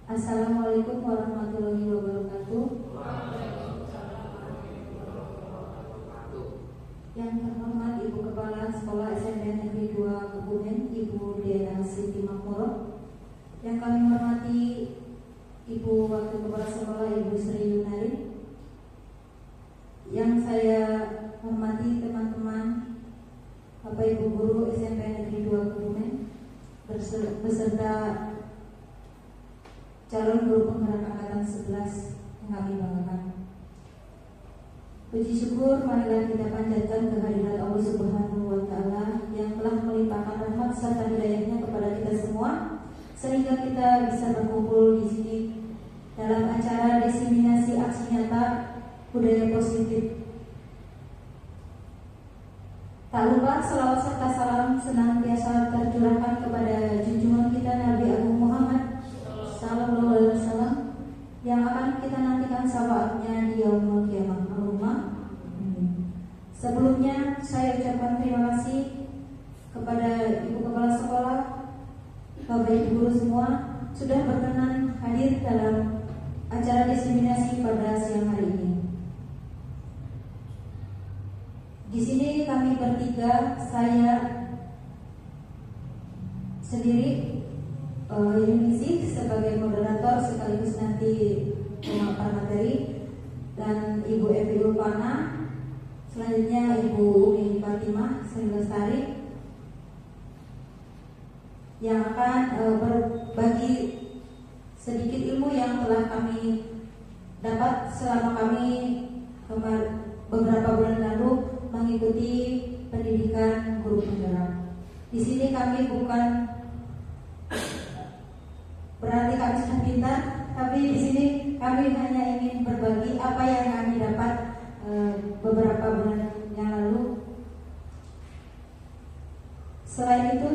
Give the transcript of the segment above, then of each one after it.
Assalamualaikum warahmatullahi wabarakatuh. Yang terhormat Ibu Kepala Sekolah SMP Negeri 2 Kebumen, Ibu Dea Siti Makmuro. Yang kami hormati Ibu Wakil Kepala Sekolah, Ibu Sri Yunari. Yang saya hormati teman-teman Bapak Ibu Guru SMP Negeri 2 Kebumen beserta calon guru penggerak angkatan 11 yang kami banggakan. Puji syukur marilah kita panjatkan kehadirat Allah Subhanahu wa Ta'ala yang telah melimpahkan rahmat serta hidayahnya kepada kita semua, sehingga kita bisa berkumpul di sini dalam acara diseminasi aksi nyata budaya positif. Tak lupa selawat serta salam senantiasa tercurahkan kepada junjungan kita Nabi Agung Muhammad Sallallahu Alaihi Wasallam yang akan kita nantikan syafaatnya di yaumul qiyamah. Allahumma. Sebelumnya saya ucapkan terima kasih kepada Ibu Kepala Sekolah, Bapak Ibu Guru semua sudah berkenan hadir dalam acara diseminasi pada siang hari ini. Di sini kami bertiga, saya sendiri Yunisi sebagai moderator sekaligus nanti pemaparan materi, dan Ibu Evi Ulpana, selanjutnya Ibu Umi Fatimah Sri Lestari yang akan berbagi sedikit ilmu yang telah kami dapat selama kami beberapa bulan lalu mengikuti pendidikan guru penggerak. Di sini kami bukan berarti kami sudah pintar, tapi di sini kami hanya ingin berbagi apa yang kami dapat beberapa bulan yang lalu. Selain itu,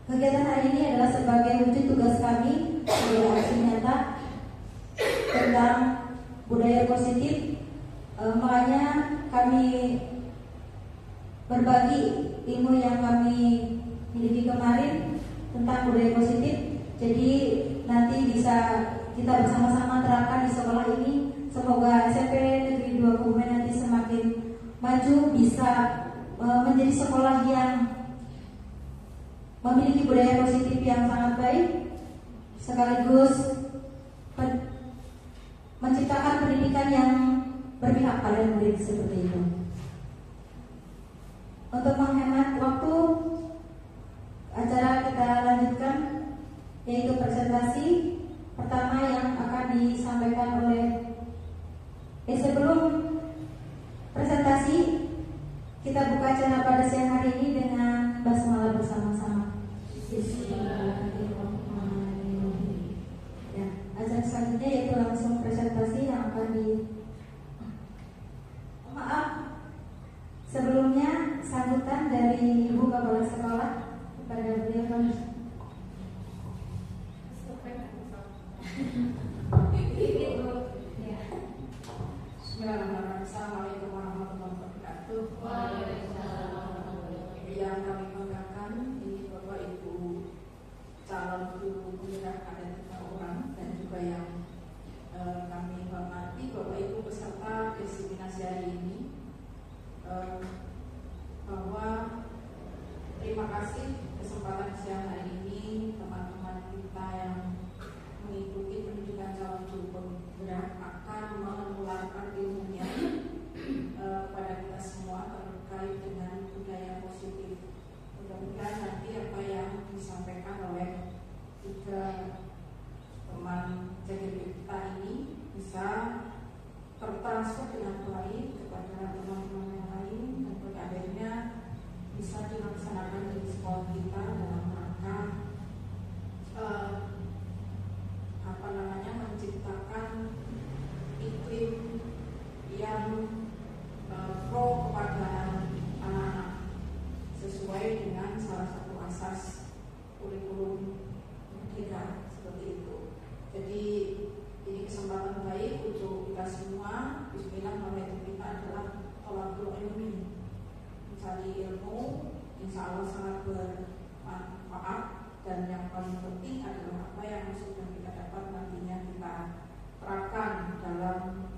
kegiatan hari ini adalah sebagai wujud tugas kami sebagai aksi nyata tentang budaya positif. Makanya kami berbagi ilmu yang kami miliki kemarin tentang budaya positif. Jadi nanti bisa kita bersama-sama terapkan di sekolah ini. Semoga SMP Negeri 2 Kebumen nanti semakin maju, bisa menjadi sekolah yang memiliki budaya positif yang sangat baik, sekaligus menciptakan pendidikan yang berpihak pada murid seperti itu. Untuk menghemat waktu, acara kita lanjutkan, yaitu presentasi pertama yang akan disampaikan oleh sebelum presentasi kita buka acara pada siang hari ini dengan basmalah bersama-sama. Bismillahirrahmanirrahim. Ya, acara selanjutnya yaitu langsung presentasi yang akan sebelumnya sambutan dari Ibu Kepala Sekolah kepada beliau kami. Bismillahirrahmanirrahim. Assalamualaikum warahmatullahi wabarakatuh. Yang kami banggakan ini Bapak Ibu calon guru penggerak ada 3 orang, dan juga yang kami hormati Bapak Ibu peserta diseminasi hari ini. Bahwa terima kasih kesempatan siang hari ini teman-teman kita yang mengikuti pendidikan calon guru penggerak akan menularkan ilmunya pada kita semua terkait dengan budaya positif. Mudah-mudahan nanti apa yang disampaikan oleh 3 teman CGP kita ini bisa tertransfer dengan baik kepada teman-teman yang lain, dan pada akhirnya bisa dilaksanakan di sekolah kita dalam rangka menciptakan iklim yang pro kepada anak-anak sesuai dengan salah satu asas kurikulum kita, seperti itu. Jadi ini kesempatan baik untuk kita semua. Bismillahirrahmanirrahim. Kita adalah tolabul ilmi, mencari ilmu, insya Allah sangat bermanfaat dan yang paling penting adalah apa yang sudah kita dapat nantinya kita terapkan dalam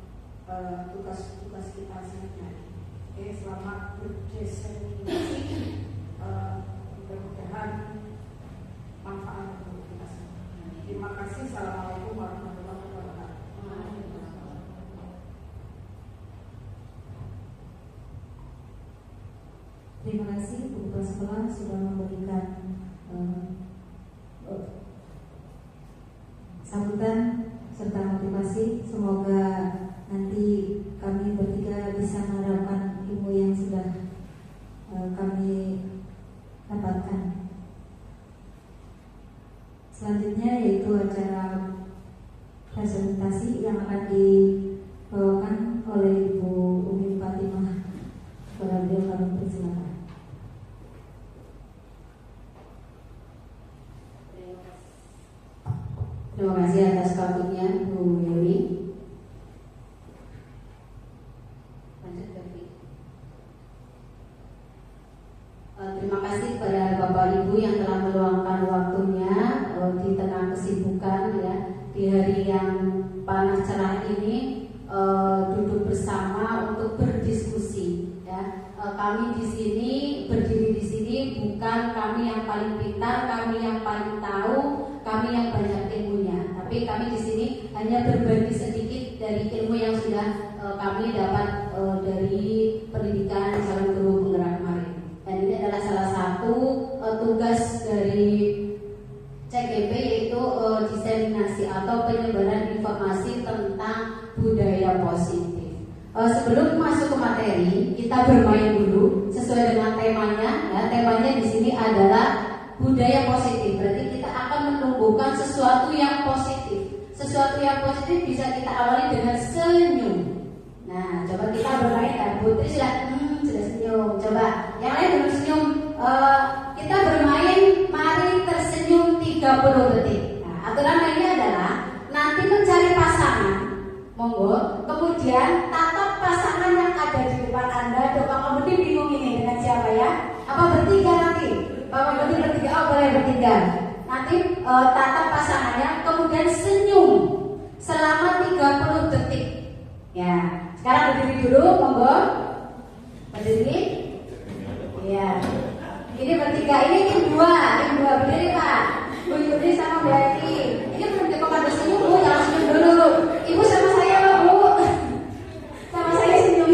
tugas-tugas kita sehari-hari. Oke, selamat berdiseminasi. Mudah-mudahan manfaat untuk kita semua. Terima kasih. Assalamualaikum warahmatullahi wabarakatuh. Terima kasih Bu Kepala Sekolah sudah memberikan sambutan serta motivasi. Semoga nanti kami bertiga bisa menerapkan ilmu yang sudah kami dapatkan. Selanjutnya yaitu acara presentasi yang akan dibawakan oleh Ibu Umi Fatimah. Kepada beliau kami persilakan. Terima kasih atas waktunya Bu Yuni. Lanjut lagi. Terima kasih kepada Bapak Ibu yang telah meluangkan waktunya di tengah kesibukan ya, di hari yang panas cerah ini duduk bersama untuk berdiskusi ya. Kami di sini berdiri di sini bukan kami yang paling pintar, kami yang paling tahu, kami yang banyak ilmunya, tapi kami di sini hanya berbagi sedikit dari ilmu yang sudah kami dapat dari pendidikan calon guru penggerak kemarin. Dan ini adalah salah satu tugas dari CGP, yaitu diseminasi atau penyebaran informasi tentang budaya positif. Sebelum masuk ke materi, kita bermain dulu sesuai dengan temanya. Ya, temanya di sini adalah budaya positif. Berarti kita akan menumbuhkan sesuatu yang positif. Sesuatu yang positif bisa kita awali dengan senyum. Nah, coba kita bermain ya. Putri sudah senyum. Coba yang lain belum senyum. Kita bermain, mari tersenyum 30 detik. Nah, aturan mainnya adalah nanti mencari pasangan. Monggo, kemudian tatap pasangan yang ada di depan Anda. Coba kamu bingung ini dengan siapa ya? Apa bertiga nanti? Bapak berarti bertiga, oh boleh bertiga. Nanti tatap pasangannya, kemudian senyum selama 30 detik. Ya, sekarang berdiri dulu, monggo. Berdiri. Ya. Ini bertiga, ini tim dua berdiri Pak. Bu Yudi sama Bu Eki. Ini belum dikomando senyum Bu, jangan senyum dulu. Ibu sama saya Pak Bu. Sama saya senyum.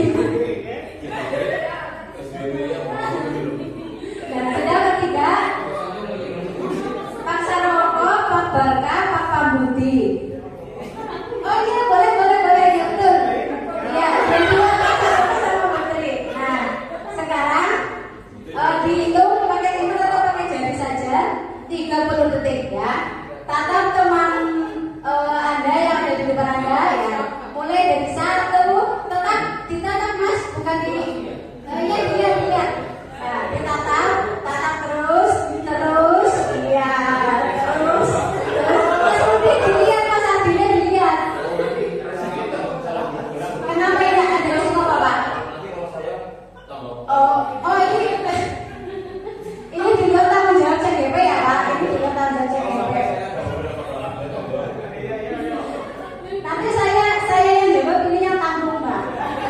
Dan sudah bertiga. Pak Saroko, Pak Barka, Pak Pambudi. Oh iya boleh ya betul. Ya, yang dua Pak Saroko sama Pak Tri. Nah, sekarang dihitung pakai timer atau pakai jari saja 30 detik ya. Tatap teman Anda yang ada di depan Anda ya. Mulai dari 1, tetap ditatap Mas, bukan ini. Ya lihat. Nah, ditatap terus, iya, terus. Mas Budi dilihat, Mas Adina dilihat. Kenapa ya ada resiko Bapak? Oh ini di luar tanggung jawab CGP ya Pak. Ini di luar tanggung jawab CGP. Nanti saya yang jawab, ini yang tanggung Pak.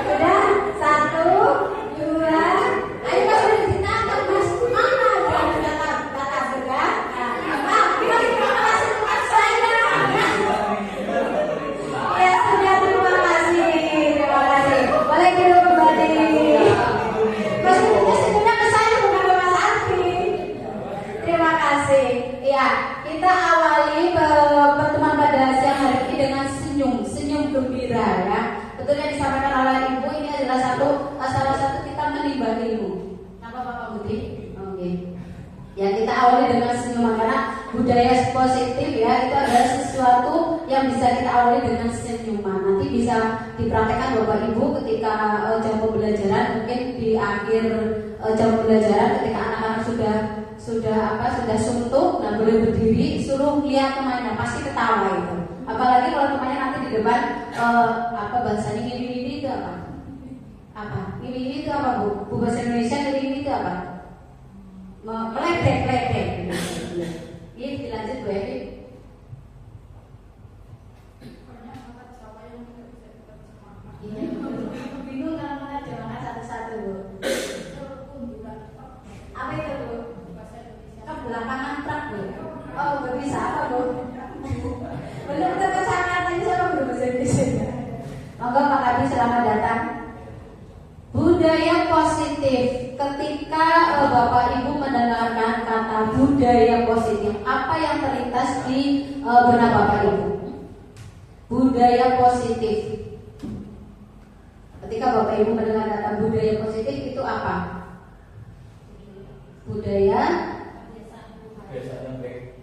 Sudah 1, 2. Ayo Mas udah ditangkap Mas. Mana udah tatap sudah. Nah, kita terima kasih teman saya. Ya sudah, terima kasih. Boleh duduk kembali. Mas itu sebenarnya ke saya bukan ke Mas Arfi. Terima kasih. Ya, kita awali pertemuan pada siang hari ini dengan senyum gembira ya. Betul yang disampaikan oleh Ibu, ini adalah salah satu kita menimba ilmu. Apa Bapak Budi? Oke. Ya, kita awali dengan senyuman karena budaya positif ya, itu adalah sesuatu yang bisa kita awali dengan senyuman. Nanti bisa dipraktekkan Bapak Ibu ketika jam pembelajaran, mungkin di akhir jam pembelajaran ketika anak-anak sudah suntuk, nah boleh berdiri, suruh lihat temannya, pasti ketawa itu. Apalagi kalau temannya nanti di depan bahasanya ini itu apa? Ini itu apa Bu bahasa Indonesia ini itu apa? Meledek. bisa apa Bu? Benar-benar pasangan aja sama guru bahasa Indonesia. Monggo Pak Abi selamat datang. Budaya positif. Ketika Bapak Ibu mendengarkan kata budaya positif, apa yang terlintas di benak Bapak Ibu? Budaya positif. Ketika Bapak Ibu mendengar kata budaya positif itu apa? Budaya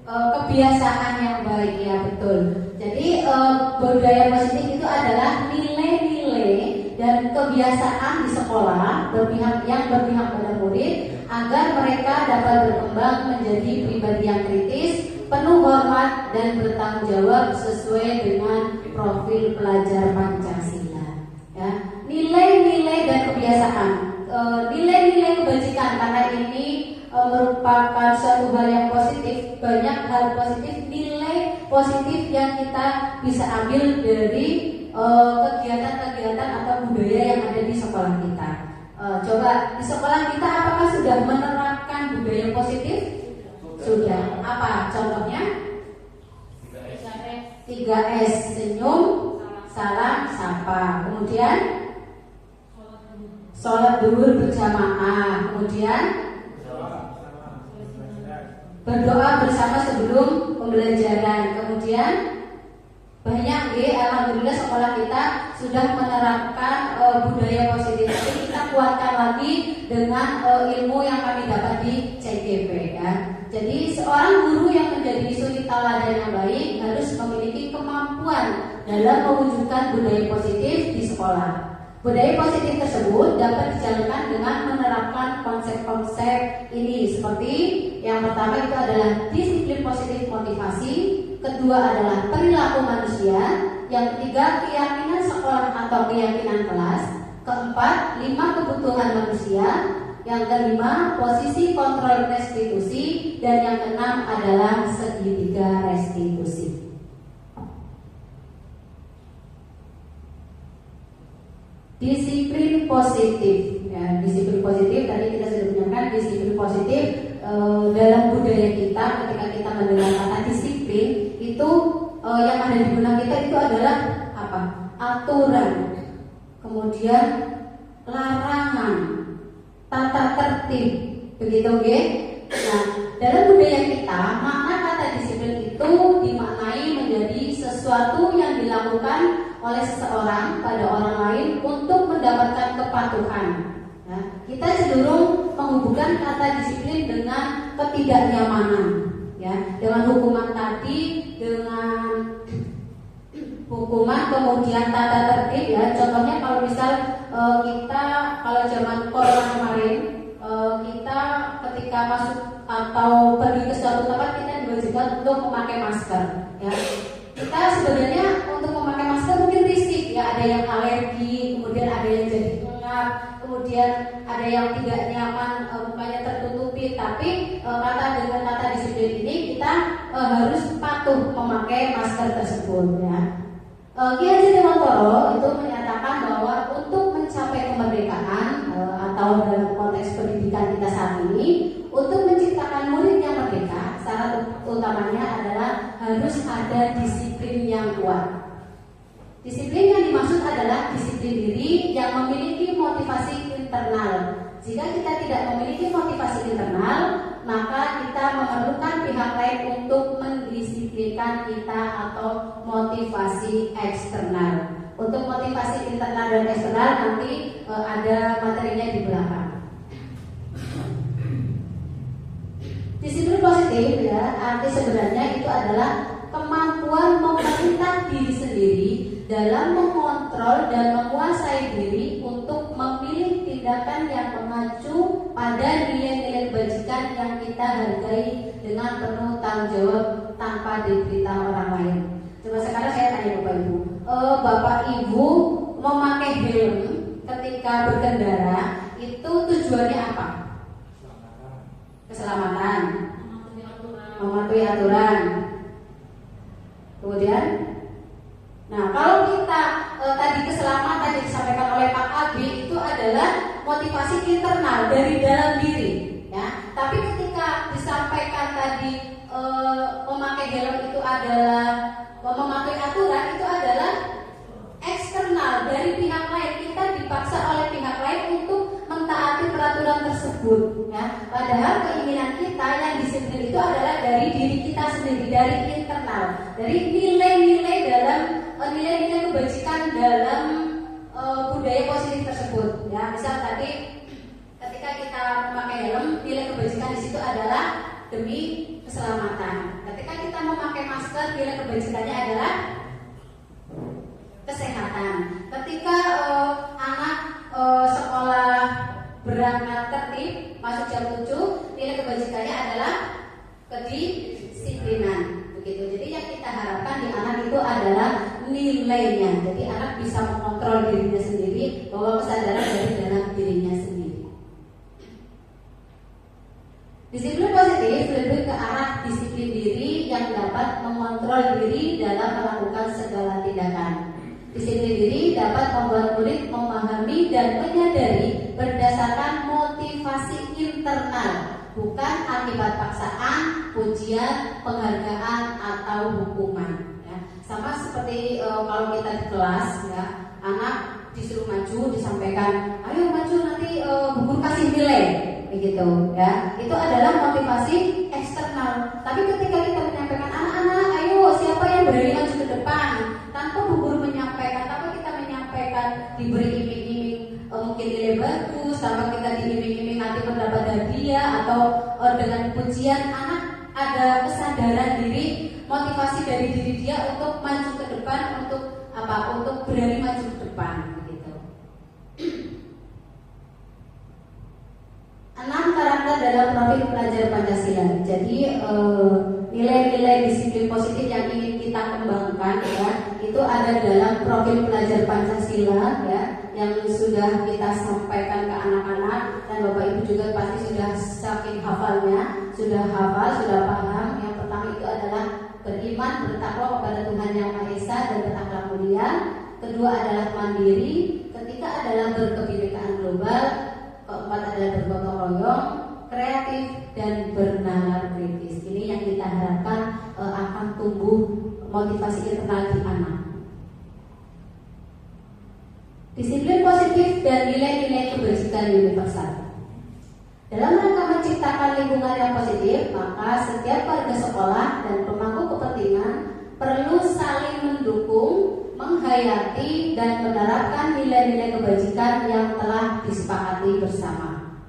kebiasaan yang baik, ya betul. Jadi budaya positif itu adalah nilai-nilai dan kebiasaan di sekolah yang berpihak pada murid agar mereka dapat berkembang menjadi pribadi yang kritis, penuh hormat dan bertanggung jawab sesuai dengan profil pelajar Pancasila. Ya, nilai-nilai dan kebiasaan, nilai-nilai kebajikan, karena ini merupakan suatu hal yang positif. Banyak hal positif, nilai positif yang kita bisa ambil dari kegiatan-kegiatan atau budaya yang ada di sekolah kita. Coba di sekolah kita apakah sudah menerapkan budaya positif? Sudah. Apa contohnya? 3S, senyum, salam, sapa. Kemudian sholat duhur berjamaah. Kemudian berdoa bersama sebelum pembelajaran. Kemudian banyak alhamdulillah sekolah kita sudah menerapkan budaya positif. Tapi kita kuatkan lagi dengan ilmu yang kami dapat di CGP, ya. Jadi seorang guru yang menjadi suri teladan yang baik harus memiliki kemampuan dalam mewujudkan budaya positif di sekolah. Budaya positif tersebut dapat dijalankan dengan menerapkan konsep-konsep ini, seperti yang pertama itu adalah disiplin positif motivasi, kedua adalah perilaku manusia, yang ketiga keyakinan sekolah atau keyakinan kelas, keempat 5 kebutuhan manusia, yang kelima posisi kontrol restitusi, dan yang keenam adalah segitiga restitusi. Disiplin positif, ya, disiplin positif tadi kita sudah menyampaikan disiplin positif dalam budaya kita. Ketika kita mendengar kata disiplin itu yang ada di benak kita itu adalah apa? Aturan, kemudian larangan, tata tertib, begitu, nggih? Nah, dalam budaya kita makna kata disiplin itu dimaknai menjadi sesuatu yang dilakukan oleh seseorang pada orang lain untuk mendapatkan kepatuhan. Nah, kita cenderung menghubungkan kata disiplin dengan ketidaknyamanan, ya, dengan hukuman tadi, dengan hukuman kemudian tata tertib, ya. Contohnya kalau misal kita kalau zaman corona kemarin, kita ketika masuk atau pergi ke suatu tempat kita diwajibkan untuk memakai masker, ya. Kita sebenarnya untuk memakai masker mungkin risik, ya, ada yang alergi, kemudian ada yang jadi pengap, kemudian ada yang tidak nyaman, mukanya tertutupi. Tapi dengan kata disiplin ini kita harus patuh memakai masker tersebut, ya. Ki Haji Dewantoro itu menyatakan bahwa untuk mencapai kemerdekaan atau dalam konteks pendidikan kita saat ini, untuk menciptakan murid yang merdeka, syarat utamanya adalah harus ada disiplin yang kuat. Disiplin yang dimaksud adalah disiplin diri yang memiliki motivasi internal. Jika kita tidak memiliki motivasi internal, maka kita memerlukan pihak lain untuk mendisiplinkan kita atau motivasi eksternal. Untuk motivasi internal dan eksternal nanti ada materinya di belakang. Disiplin positif, ya, arti sebenarnya itu adalah kemampuan memerintah diri sendiri dalam mengontrol dan menguasai diri untuk memilih tindakan yang mengacu pada nilai-nilai kebajikan yang kita hargai dengan penuh tanggung jawab tanpa diberitahu orang lain. Coba sekarang saya tanya Bapak Ibu, Bapak Ibu memakai helm ketika berkendara itu tujuannya apa? Keselamatan, mematuhi aturan. Kemudian, nah kalau kita tadi keselamatan yang disampaikan oleh Pak Abi itu adalah motivasi internal dari dalam diri, ya. Tapi ketika disampaikan tadi memakai memakai helm itu adalah memakai aturan, itu adalah eksternal dari pihak lain. Kita dipaksa oleh pihak lain untuk mentaati peraturan tersebut, ya. Padahal keinginan kita yang disiplin itu adalah dari diri kita sendiri, dari internal, dari nilai-nilai dalam nilai-nilai kebajikan dalam budaya positif tersebut, ya. Misal tadi ketika kita memakai helm, nilai kebajikan di situ adalah demi keselamatan. Ketika kita memakai masker, nilai kebajikannya adalah kesehatan. Ketika anak sekolah berangkat tertib masuk jam 7, nilai kebajikannya adalah kedisiplinan. Begitu. Jadi yang kita harapkan di anak itu adalah nilainya. Jadi anak bisa mengontrol dirinya sendiri, bahwa kesadaran dari dalam dirinya sendiri. Disiplin positif lebih ke arah disiplin diri yang dapat mengontrol diri dalam melakukan segala tindakan. Disiplin diri dapat membuat murid memahami dan menyadari berdasarkan motivasi internal, bukan akibat paksaan, pujian, penghargaan, atau hukuman. Ya. Sama seperti kalau kita di kelas, ya, anak disuruh maju, disampaikan, ayo maju nanti bu guru kasih nilai, begitu, ya. Itu adalah motivasi eksternal. Tapi ketika kita menyampaikan anak-anak, ayo siapa yang berani maju ke depan, tanpa bu guru menyampaikan, tanpa kita menyampaikan diberi iming-iming mungkin nilai bagus, tanpa kita diiming-iming nanti mendapat hadiah atau dengan pujian, anak ada kesadaran diri, motivasi dari diri dia untuk maju ke depan, untuk apa? Untuk berani maju ke depan, begitu. 6 karakter dalam profil pelajar Pancasila. Jadi nilai-nilai disiplin positif yang ingin kita kembangkan, ya, itu ada dalam profil pelajar Pancasila, ya, yang sudah kita sampaikan ke anak-anak, dan Bapak Ibu juga pasti sudah saking hafalnya, sudah hafal, sudah paham. Yang pertama itu adalah beriman, bertakwa kepada Tuhan Yang Maha Esa dan berakhlak mulia. Kedua adalah mandiri. Ketiga adalah berkebinekaan global. Keempat adalah bergotong royong, kreatif, dan bernalar kritis. Ini yang kita harapkan akan tumbuh motivasi internal di anak. Disiplin positif dan nilai-nilai kebajikan universal. Dalam rangka menciptakan lingkungan yang positif, maka setiap warga sekolah dan pemangku kepentingan perlu saling mendukung, menghayati, dan menerapkan nilai-nilai kebajikan yang telah disepakati bersama.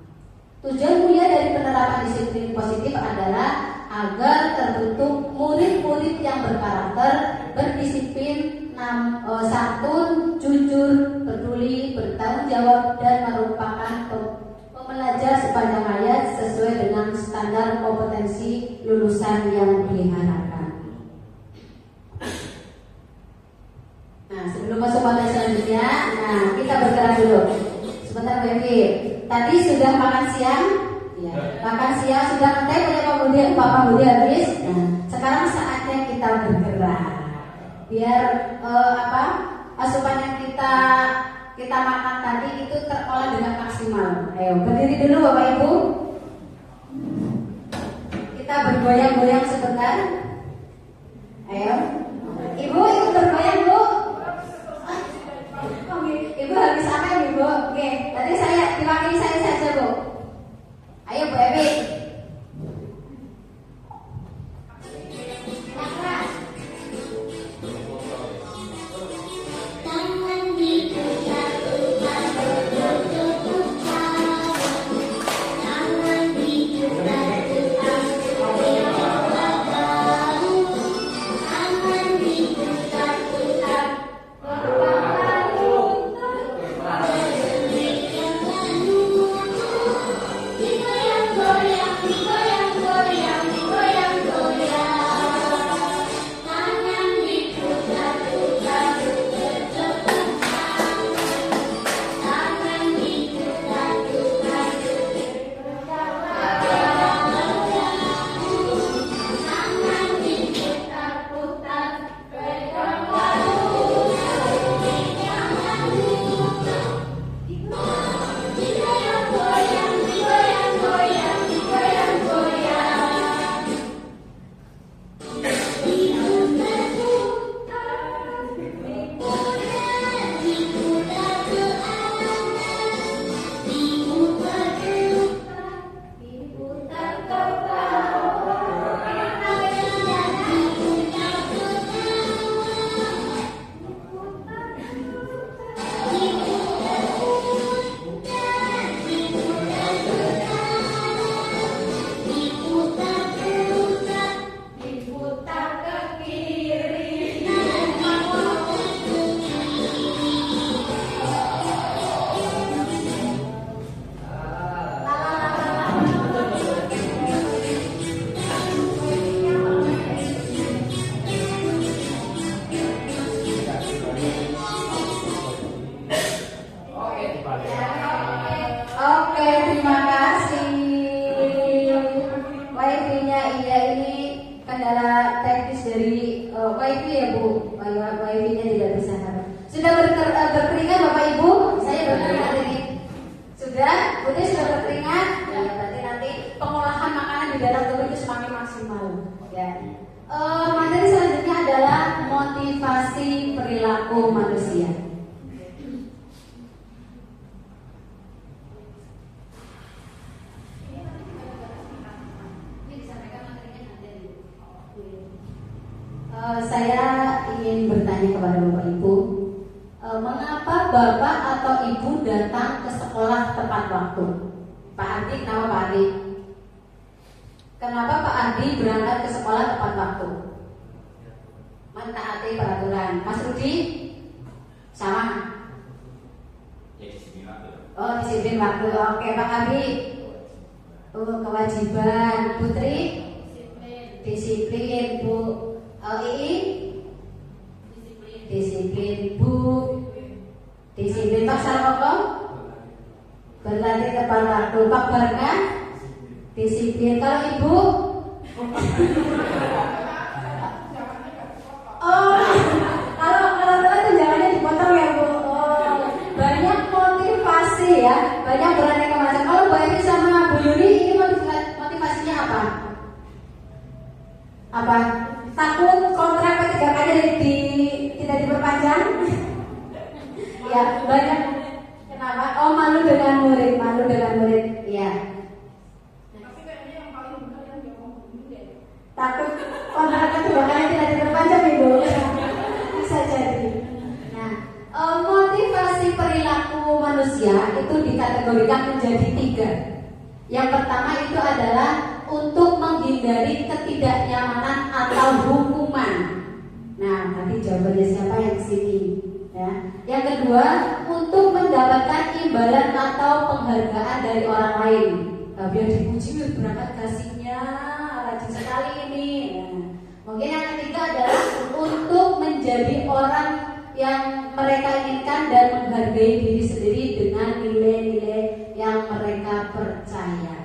Tujuan mulia dari penerapan disiplin positif adalah agar terbentuk murid-murid yang berkarakter, berdisiplin, santun, jujur, peduli, bertanggung jawab, dan merupakan pembelajar sepanjang hayat sesuai dengan standar kompetensi lulusan yang diharapkan. Nah, sebelum masuk materi selanjutnya, kita bergerak dulu. Sebentar, Baby. Tadi sudah makan siang, ya. Makan siang sudah ngeteh oleh Pak Budi habis. Nah, sekarang saatnya kita bergerak. Biar asupan yang kita makan tadi itu terolah dengan maksimal. Ayo, berdiri dulu Bapak Ibu. Kita bergoyang-goyang sebentar. Ayo, Ibu ikut bergoyang, Bu. Ibu habis apa, Ibu? Oke, tadi saya diwakili saya saja, Bu. Ayo, Bu Evi. Gloria Saya ini kendala teknis dari wifi ya Bu, wifi-nya tidak bisa. Sudah berkeringat Bapak Ibu? Saya berkeringat ini. Sudah? Budi sudah berkeringat? Ya, berarti nanti pengolahan makanan di dalam tubuh itu semakin maksimal. Ya. Materi selanjutnya adalah motivasi perilaku manusia. Saya ingin bertanya kepada Bapak Ibu, mengapa Bapak atau Ibu datang ke sekolah tepat waktu? Pak Ardi, kenapa Pak Ardi? Kenapa Pak Ardi berangkat ke sekolah tepat waktu? Mentaati peraturan. Mas Rudi? Sama? Oh, disiplin waktu. Oke, Pak Ardi? Kewajiban. Putri? Disiplin. Bu Ii? Disiplin. Bu? Disiplin. Pak Sarmoko? Berlatih tepat waktu. Pak Barka? Disiplin. Kalau Ibu? Oh, kalau tunjangannya dipotong ya Bu. Oh, banyak motivasi ya, banyak beraneka macam. Kalau Bu Eni sama Bu Yuni ini motivasinya apa? Apa? Takut kontrak P3K-nya tidak diperpanjang? Ya, banyak. Kenapa? Oh, malu dengan murid. Ya. Takut kontrak P3K-nya tidak diperpanjang Ibu. Bisa jadi. Nah, motivasi perilaku manusia itu dikategorikan menjadi 3. Yang pertama itu adalah untuk menghindari ketidaknyamanan atau hukuman. Nah, nanti jawabannya siapa yang kesini? Ya. Yang kedua, untuk mendapatkan imbalan atau penghargaan dari orang lain. Biar dipuji, berangkat kasihnya rajin sekali ini. Nah, mungkin yang ketiga adalah untuk menjadi orang yang mereka inginkan dan menghargai diri sendiri dengan nilai-nilai yang mereka percaya.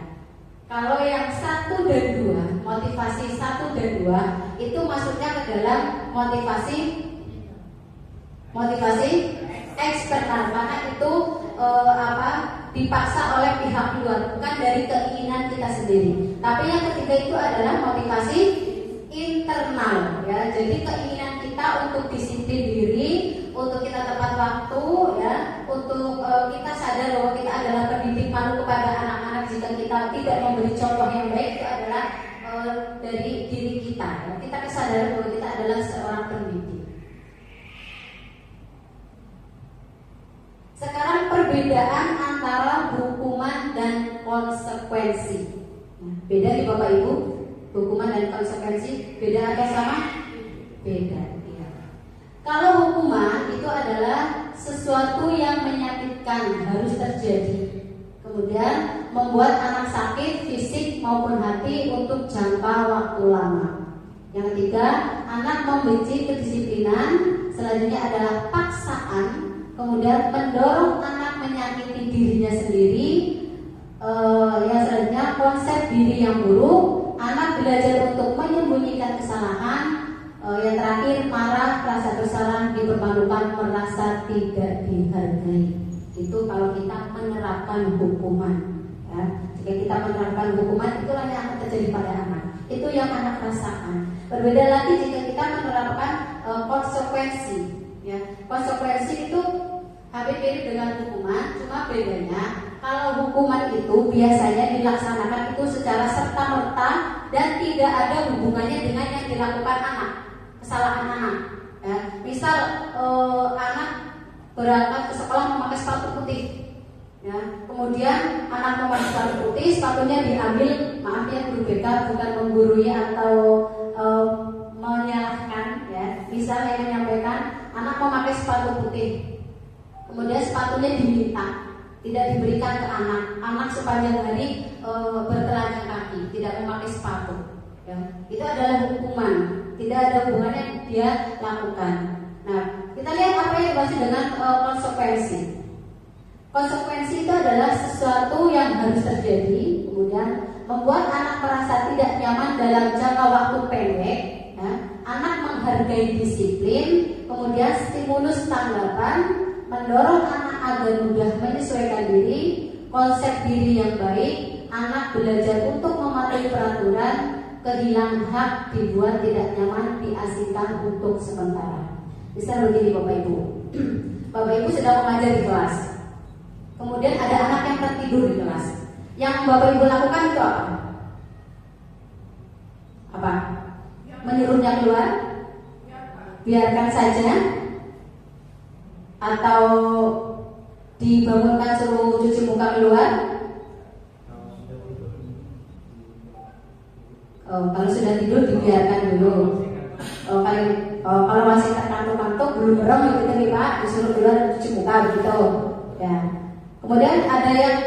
Kalau yang 1 dan 2, motivasi 1 dan 2 itu masuknya ke dalam motivasi eksternal, karena itu dipaksa oleh pihak luar, bukan dari keinginan kita sendiri. Tapi yang ketiga itu adalah motivasi internal, ya. Jadi keinginan kita untuk disiplin diri, untuk kita tepat waktu, ya, untuk kita sadar bahwa kita adalah pendidik malu kepada anak-anak. Jika kita tidak memberi contoh yang baik, itu adalah dari diri kita. Ya. Kita kesadaran bahwa kita adalah seorang pendidik. Sekarang perbedaan antara hukuman dan konsekuensi. Beda nih Bapak Ibu, hukuman dan konsekuensi beda atau sama? Beda. Ya. Kalau hukuman itu adalah sesuatu yang menyakitkan, harus terjadi, kemudian membuat anak sakit fisik maupun hati untuk jangka waktu lama. Yang ketiga, anak membenci kedisiplinan. Selanjutnya adalah paksaan, kemudian mendorong anak menyakiti dirinya sendiri. Yang selanjutnya konsep diri yang buruk, anak belajar untuk menyembunyikan kesalahan. Yang terakhir marah, rasa bersalah, dipermalukan, merasa tidak dihargai. Itu kalau kita menerapkan hukuman. Ya. Jika kita menerapkan hukuman, itulah yang akan terjadi pada anak. Itu yang anak rasakan. Berbeda lagi jika kita menerapkan konsekuensi. Ya. Konsekuensi itu hampir mirip dengan hukuman, cuma bedanya kalau hukuman itu biasanya dilaksanakan itu secara serta-merta dan tidak ada hubungannya dengan yang dilakukan anak, kesalahan anak. Ya. Misal anak berangkat ke sekolah memakai sepatu putih, ya. Kemudian anak memakai sepatu putih, sepatunya diambil, maaf ya guru BK, bukan menggurui atau menyalahkan, ya. Misal saya menyampaikan anak memakai sepatu putih, kemudian sepatunya diminta, tidak diberikan ke anak. Anak sepanjang hari bertelanjang kaki, tidak memakai sepatu, ya. Itu adalah hukuman, tidak ada hubungannya yang dia lakukan. Nah, kita lihat apa yang dimaksud dengan konsekuensi. Konsekuensi itu adalah sesuatu yang harus terjadi, kemudian membuat anak merasa tidak nyaman dalam jangka waktu pendek. Ya. Anak menghargai disiplin, kemudian stimulus tanggapan, mendorong anak agar mudah menyesuaikan diri, konsep diri yang baik, anak belajar untuk mematuhi peraturan, kehilangan hak, dibuat tidak nyaman, diasingkan untuk sementara. Bisa begini Bapak Ibu. Bapak Ibu sedang mengajar di kelas. Kemudian ada anak yang tertidur di kelas. Yang Bapak Ibu lakukan itu apa? Apa? Menyuruhnya keluar? Biarkan saja? Atau dibangunkan suruh cuci muka keluar? Kalau sudah tidur dibiarkan dulu. Kalau masih terkantuk-kantuk belum merem gitu nih Pak, disuruh keluar cuci muka gitu. Ya. Kemudian ada yang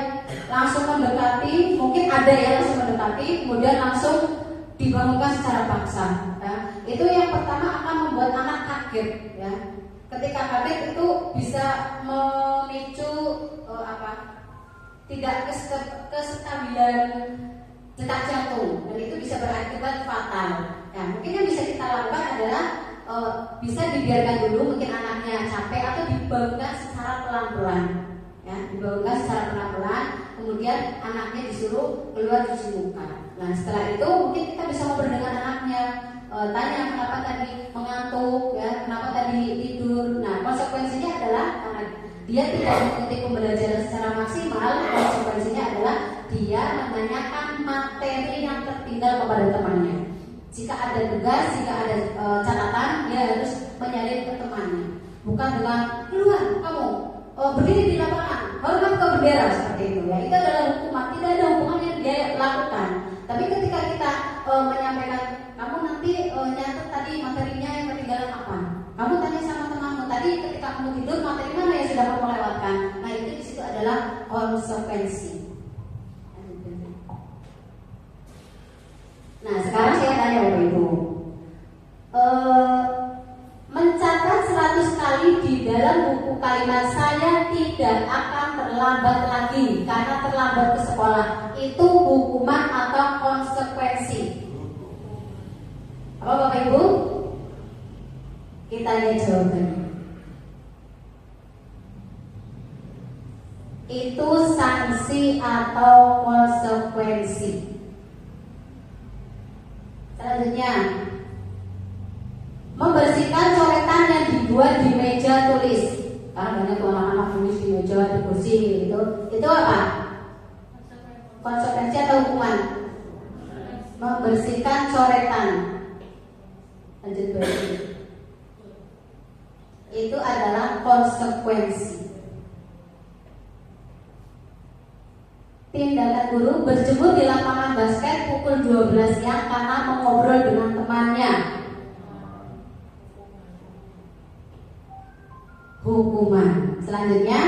langsung mendekati, mungkin ada yang langsung mendekati, kemudian langsung dibangunkan secara paksa. Ya. Itu yang pertama akan membuat anak kaget. Ya. Ketika kaget itu bisa memicu tidak kestabilan detak jantung, dan itu bisa berakibat fatal. Nah, mungkin yang bisa kita lakukan adalah bisa dibiarkan dulu, mungkin anaknya capek, atau dibangunkan secara pelan-pelan. Ya, dibangunkan secara pelan-pelan, kemudian anaknya disuruh keluar cuci muka. Nah, setelah itu mungkin kita bisa ngobrol dengan anaknya, tanya kenapa tadi mengantuk, ya, kenapa tadi tidur. Nah, konsekuensinya adalah karena dia tidak mengikuti pembelajaran secara maksimal, konsekuensinya adalah dia menanyakan materi yang tertinggal kepada temannya. Jika ada tugas, jika ada catatan, dia harus menyalin ke temannya. Bukan dengan keluar kamu berdiri di lapangan, hormat ke bendera, seperti itu. Ya, itu adalah hukuman. Tidak ada hukuman yang dia lakukan. Tapi ketika kita menyampaikan, kamu nanti nyatet tadi materinya yang ketinggalan apa? Kamu tanya sama temanmu tadi ketika kamu tidur materi mana yang sudah kamu lewatkan. Nah, itu di situ adalah konsekuensi. Nah, sekarang saya tanya Bapak Ibu, mencatat 100 kali di dalam buku kalimat saya tidak akan terlambat lagi karena terlambat ke sekolah, itu hukuman atau konsekuensi? Apa Bapak Ibu? Kita lihat jawabannya. Itu sanksi atau konsekuensi. Selanjutnya, membersihkan coretan yang dibuat di meja tulis. Karena banyak anak-anak tulis di meja, di kursi gitu. Itu apa? Konsekuensi atau hukuman? Membersihkan coretan. Lanjut berarti. Itu adalah konsekuensi. Tindakan guru berjemur di lapangan basket pukul 12 siang karena mengobrol dengan temannya. Hukuman. Selanjutnya,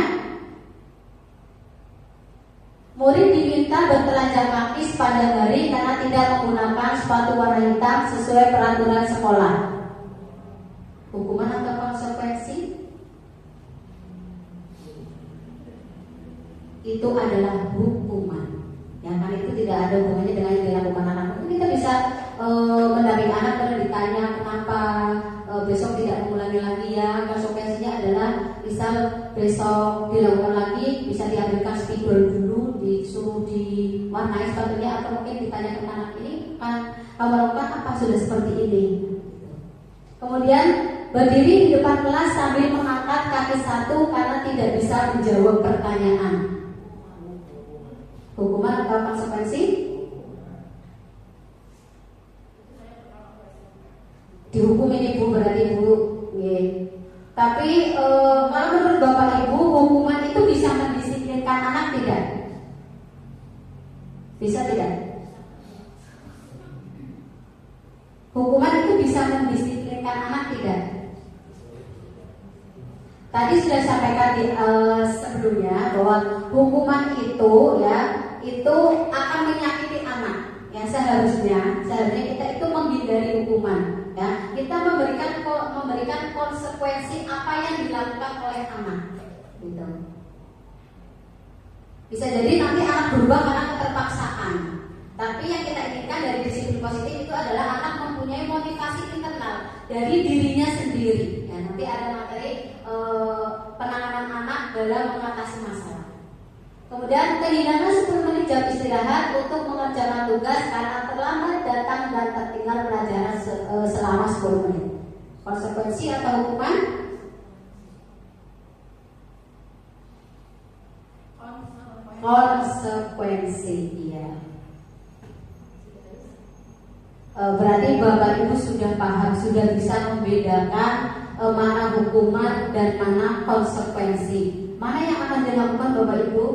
murid diminta bertelanjang kaki sepanjang hari karena tidak menggunakan sepatu warna hitam sesuai peraturan sekolah. Hukuman atau konsekuensi? Itu adalah hukuman. Ya kan, itu tidak ada hubungannya dengan yang dilakukan anak. Mungkin kita bisa mendampingi anak karena ditanya kenapa besok tidak mengulangi lagi ya. Konsekuensinya adalah misal besok dilakukan lagi, bisa diambilkan spidol dulu, disuruh diwarnai sepatunya, atau mungkin ditanya ke anak ini kan kamu lakukan apa sudah seperti ini. Kemudian berdiri di depan kelas sambil mengangkat kaki satu karena tidak bisa menjawab pertanyaan. Hukuman atau konsekuensi? Dihukumin Ibu, berarti Ibu. Tapi kalau menurut Bapak Ibu, hukuman itu bisa mendisiplinkan anak tidak? Bisa tidak? Hukuman itu bisa mendisiplinkan anak tidak? Tadi sudah sampaikan di sebelumnya bahwa hukuman itu itu akan menyakiti anak. Ya, seharusnya kita itu menghindari hukuman. Ya, kita memberikan konsekuensi apa yang dilakukan oleh anak. Gitu. Bisa jadi nanti anak berubah karena keterpaksaan. Tapi yang kita inginkan dari disiplin positif itu adalah anak mempunyai motivasi internal dari dirinya sendiri. Ya, nanti ada materi penanganan anak dalam mengatasi masalah. Kemudian kehilangan 10 menit jam istirahat untuk mengerjakan tugas karena terlambat datang dan tertinggal pelajaran selama 10 menit. Konsekuensi atau hukuman? Konsekuensi, iya. Berarti Bapak Ibu sudah paham, sudah bisa membedakan mana hukuman dan mana konsekuensi. Mana yang akan dilakukan Bapak Ibu?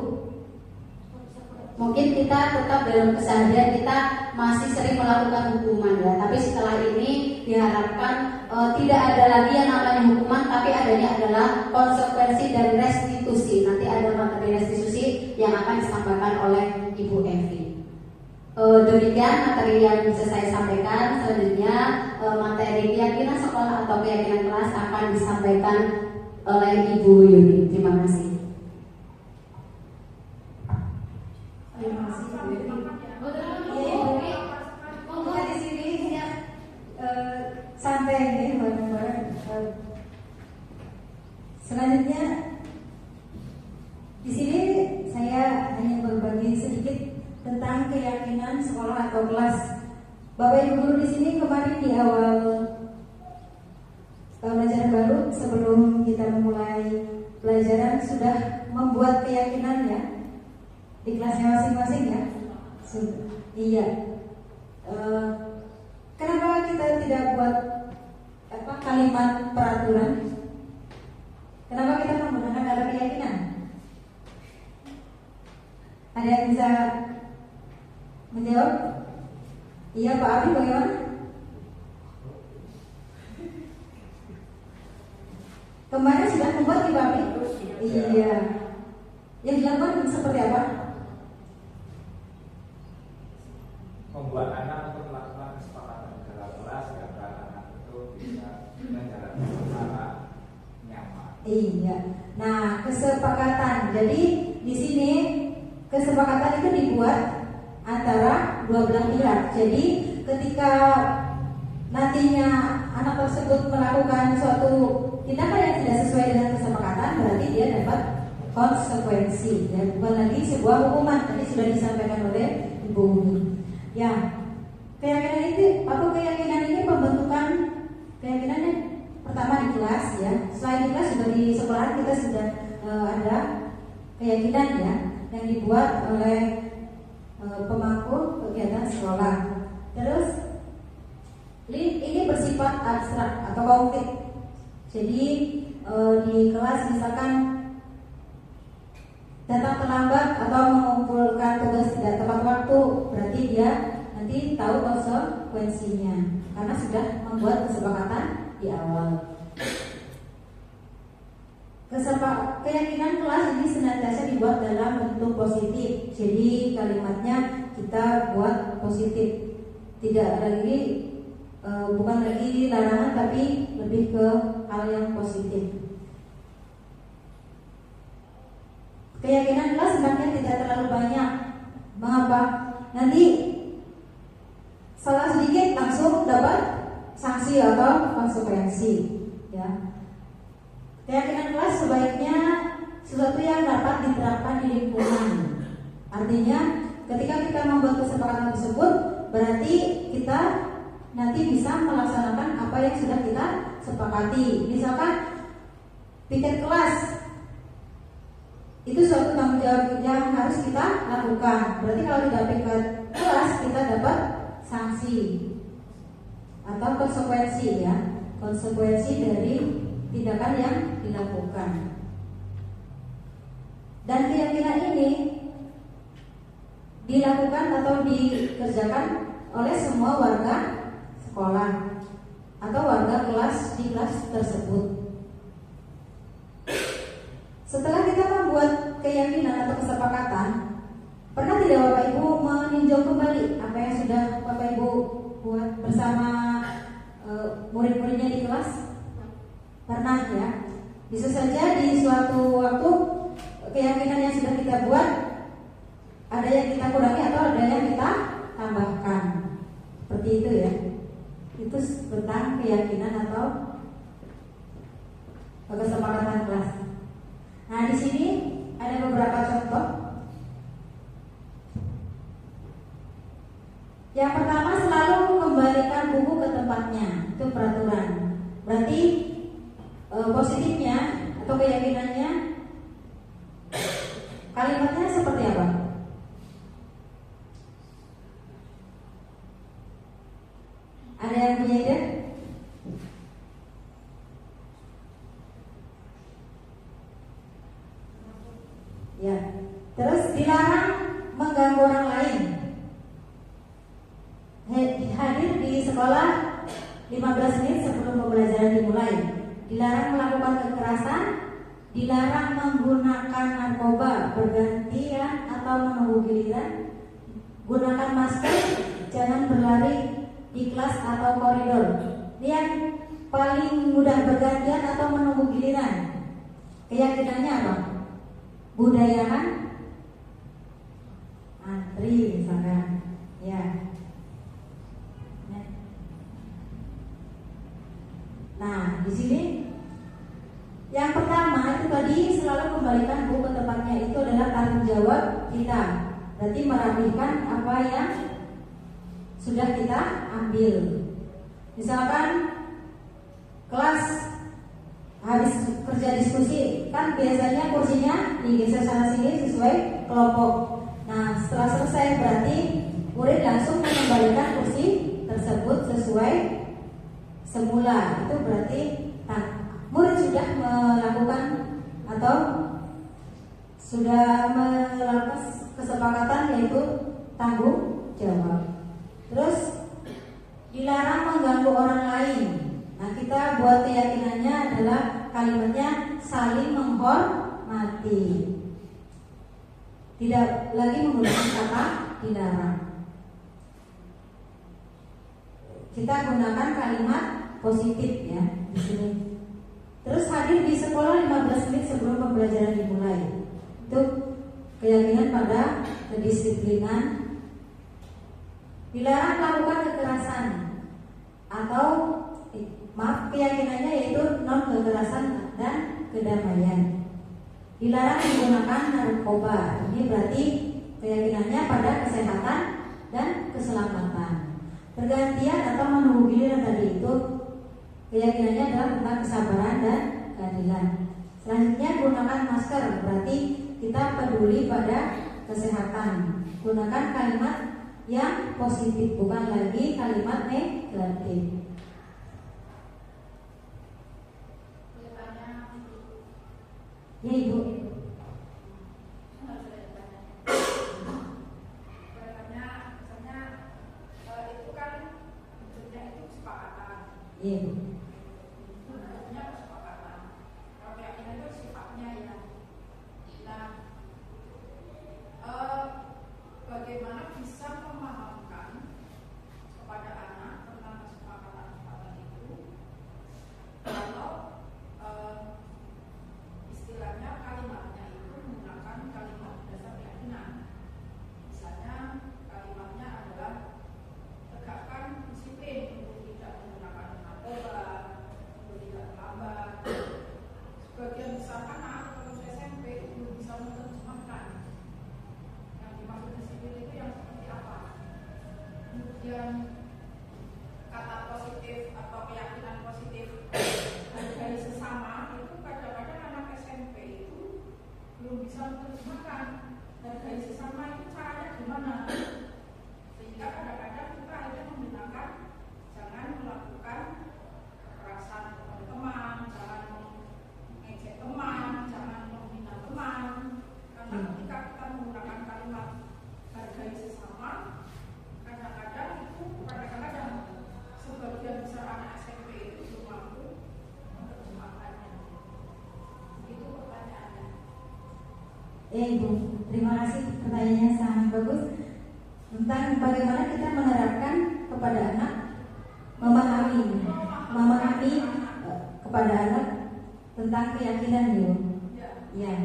Mungkin kita tetap dalam keseharian kita masih sering melakukan hukuman ya, tapi setelah ini diharapkan tidak ada lagi yang namanya hukuman, tapi adanya adalah konsekuensi dan restitusi. Nanti ada materi restitusi yang akan disampaikan oleh Ibu Evi. Demikian materi yang bisa saya sampaikan. Selanjutnya materi keyakinan sekolah atau keyakinan kelas akan disampaikan oleh Ibu Yuni. Terima kasih. Terima kasih Bu Yuni. Iya Ibu, monggo di sini ya, santai nih bareng-bareng. Selanjutnya di sini saya hanya berbagi sedikit tentang keyakinan sekolah atau kelas. Bapak Ibu guru di sini kemarin di awal tahun ajaran baru sebelum kita memulai pelajaran sudah membuat keyakinan ya di kelasnya masing-masing ya. Iya. Kenapa kita tidak buat kalimat peraturan? Kenapa kita menggunakan kata keyakinan? Ada yang bisa menjawab? Iya Pak Abi, bagaimana? Kemarin sudah membuat Ibu Abi? Iya. Yang dilakukan seperti apa? Membuat anak untuk melakukan kesepakatan dalam kelas agar anak itu bisa menjalankan secara nyaman. Iya. Nah, kesepakatan. Jadi di sini kesepakatan itu dibuat antara dua belah pihak. Jadi ketika nantinya anak tersebut melakukan suatu tindakan yang tidak sesuai dengan kesepakatan, berarti dia dapat konsekuensi. Ya, bukan lagi sebuah hukuman. Tadi sudah disampaikan oleh Ibu Umi. Ya, keyakinan itu atau keyakinan ini pembentukan keyakinannya pertama di kelas ya. Selain di kelas juga di sekolah kita sudah ada keyakinan ya yang dibuat oleh pemangku kegiatan sekolah. Terus ini bersifat abstrak atau konkret. Jadi di kelas misalkan datang terlambat atau mengumpulkan tugas tidak tepat waktu, berarti dia nanti tahu konsekuensinya karena sudah membuat kesepakatan di awal. Keyakinan kelas ini senantiasa dibuat dalam bentuk positif. Jadi kalimatnya kita buat positif. Tidak lagi bukan lagi larangan tapi lebih ke hal yang positif. Keyakinan kelas sebenarnya tidak terlalu banyak. Mengapa? Nanti salah sedikit langsung dapat sanksi atau konsekuensi. Ya. Keyakinan kelas sebaiknya sesuatu yang dapat diterapkan di lingkungan. Artinya, ketika kita membuat kesepakatan tersebut, berarti kita nanti bisa melaksanakan apa yang sudah kita sepakati. Misalkan piket kelas. Itu suatu tanggung jawab yang harus kita lakukan. Berarti kalau tidak piket kelas kita dapat sanksi atau konsekuensi ya. Konsekuensi dari tindakan yang dilakukan. Dan keyakinan ini dilakukan atau dikerjakan oleh semua warga sekolah atau warga kelas di kelas tersebut. Setelah kita membuat keyakinan atau kesepakatan, pernah tidak Bapak Ibu meninjau kembali apa yang sudah Bapak Ibu buat bersama murid-muridnya di kelas? Pernah ya. Bisa saja di suatu waktu keyakinan yang sudah kita buat ada yang kita kurangi atau ada yang kita tambahkan. Seperti itu ya. Itu tentang keyakinan atau kesepakatan kelas. Nah, di sini ada beberapa contoh. Yang pertama, selalu kembalikan buku ke tempatnya. Itu peraturan. Berarti positifnya atau keyakinannya, kalimatnya seperti apa? Ada yang punya ide? Ya. Terus dilarang mengganggu orang lain. Hadir di sekolah 15 menit sebelum pembelajaran dimulai. Dilarang melakukan kekerasan, dilarang menggunakan narkoba bergantian atau menunggu giliran. Gunakan masker, jangan berlari di kelas atau koridor. Ini yang paling mudah bergantian atau menunggu giliran. Keyakinannya apa? Budayakan antri misalkan, ya. Nah, di sini yang pertama itu tadi selalu kembalikan buku ke tempatnya, itu adalah tanggung jawab kita. Berarti merapikan apa yang sudah kita ambil. Misalkan kelas habis kerja diskusi, kan biasanya kursinya digeser sana sini sesuai kelompok. Nah, setelah selesai berarti murid langsung mengembalikan kursi tersebut sesuai semula. Itu berarti murid sudah melakukan atau sudah melakukan kesepakatan, yaitu tanggung jawab. Terus dilarang mengganggu orang lain. Nah, kita buat keyakinannya adalah kalimatnya saling menghormati. Tidak lagi menggunakan kata dilarang. Kita gunakan kalimat positif ya di sini. Terus hadir di sekolah 15 menit sebelum pembelajaran dimulai. Itu keyakinan pada kedisiplinan. Dilarang melakukan kekerasan atau keyakinannya yaitu non kekerasan dan kedamaian. Dilarang menggunakan narkoba. Ini berarti keyakinannya pada kesehatan dan keselamatan. Pergantian atau menunggu giliran tadi itu keyakinannya adalah tentang kesabaran dan keadilan. Selanjutnya gunakan masker, berarti kita peduli pada kesehatan. Gunakan kalimat yang positif, bukan lagi kalimat negatif. Ya Ibu. Itu kan bentuknya itu kesepakatan. Iya. Bentuknya kesepakatan. Kalau keyakinan itu sifatnya ya. Nah, bagaimana bisa memahamkan kepada anak tentang kesepakatan itu kalau istilahnya kalimatnya itu menggunakan kalimat dasar keyakinan. Misalnya kalimatnya adalah tegakkan disiplin untuk tidak menggunakan narkoba, untuk tidak terlambat. Sebagian besar anak lulus SMP itu belum bisa menerjemahkan yang dimaksud disiplin itu yang seperti apa. Kemudian kata positif atau keyakinan positif dari sesama itu kadang-kadang anak SMP itu belum bisa menerjemahkan. Dari sesama itu caranya gimana? Sehingga kadang-kadang kita akhirnya menggunakan jangan melakukan kekerasan kepada teman, jangan mengejek teman, jangan menghina teman. Karena ketika kita menggunakan kalimat hargai sesama, kadang-kadang sebagian besar anak SMP itu belum mampu menerjemahkannya. Itu pertanyaannya. Ibu, terima kasih, pertanyaannya sangat bagus tentang bagaimana kita menerapkan kepada anak, memahami kepada anak tentang keyakinan, Ibu. Ya.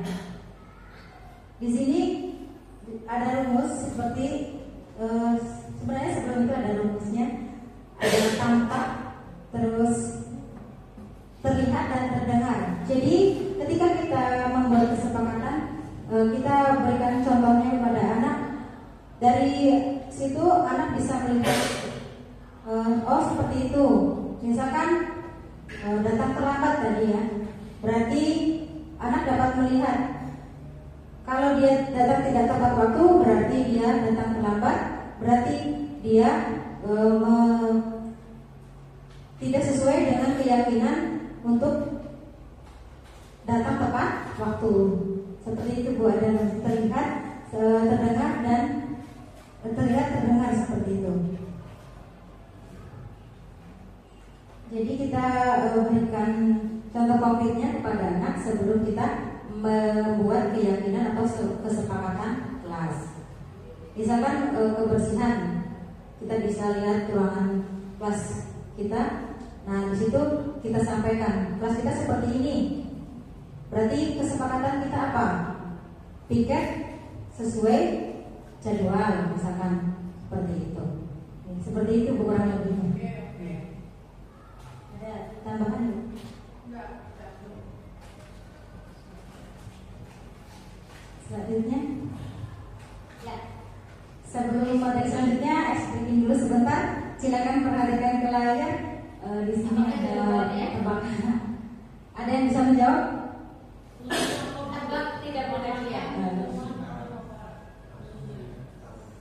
Di sini ada rumus seperti sebenarnya sebelum itu ada rumusnya, ada tampak, terus terlihat dan terdengar. Jadi ketika kita membuat kesepakatan, kita berikan contohnya kepada anak. Dari situ anak bisa melihat, oh seperti itu. Misalkan datang terlambat tadi ya, berarti anak dapat melihat. Kalau dia datang tidak tepat waktu, berarti dia datang terlambat, berarti dia tidak sesuai dengan keyakinan untuk datang tepat waktu. Seperti itu Bu, ada terlihat, terdengar dan terlihat terdengar seperti itu. Jadi kita berikan contoh konkretnya kepada anak sebelum kita membuat keyakinan atau kesepakatan kelas. Misalkan kebersihan, kita bisa lihat ruangan kelas kita. Nah di situ kita sampaikan kelas kita seperti ini. Berarti kesepakatan kita apa? Piket sesuai jadwal, misalkan seperti itu. Seperti itu kurang lebihnya. Ada tambahan? Selanjutnya, ya. Sebelum materi selanjutnya, explaining dulu sebentar. Silakan perhatikan ke layar. Di sini ada tebakan. Ada yang bisa menjawab? Tebak tidak boleh lihat.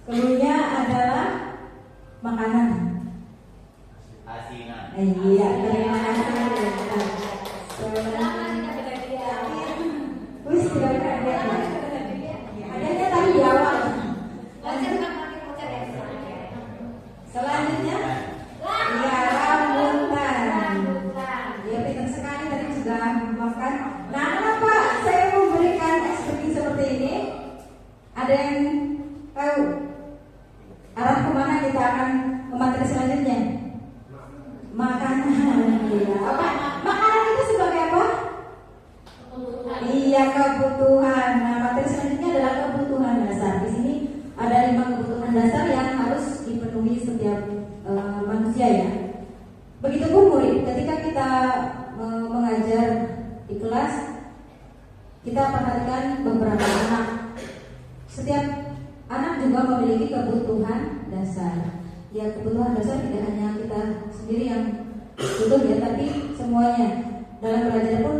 Keluarnya adalah makanan. Asinan. Iya, terima kasih. Selama tidak boleh lihat. Wis tidak ada. Adanya tadi di awal. Selanjutnya, ya rambutan. Ya pintar sekali tadi sudah makan. Nah, kenapa saya memberikan ekspresi seperti ini? Ada yang tahu arah kemana kita akan ke materi selanjutnya? Makanan. Iya. Apa? Makanan itu sebagai apa? Kebutuhan. Iya, kebutuhan. Nah, materi selanjutnya adalah kebutuhan dasar. Di sini ada 5 kebutuhan dasar yang harus dipenuhi setiap manusia ya. Begitupun murid, ketika kita mengajar di kelas, kita perhatikan beberapa anak. Setiap anak juga memiliki kebutuhan dasar. Ya, kebutuhan dasar tidak hanya kita sendiri yang butuh ya, tapi semuanya. Dalam belajar pun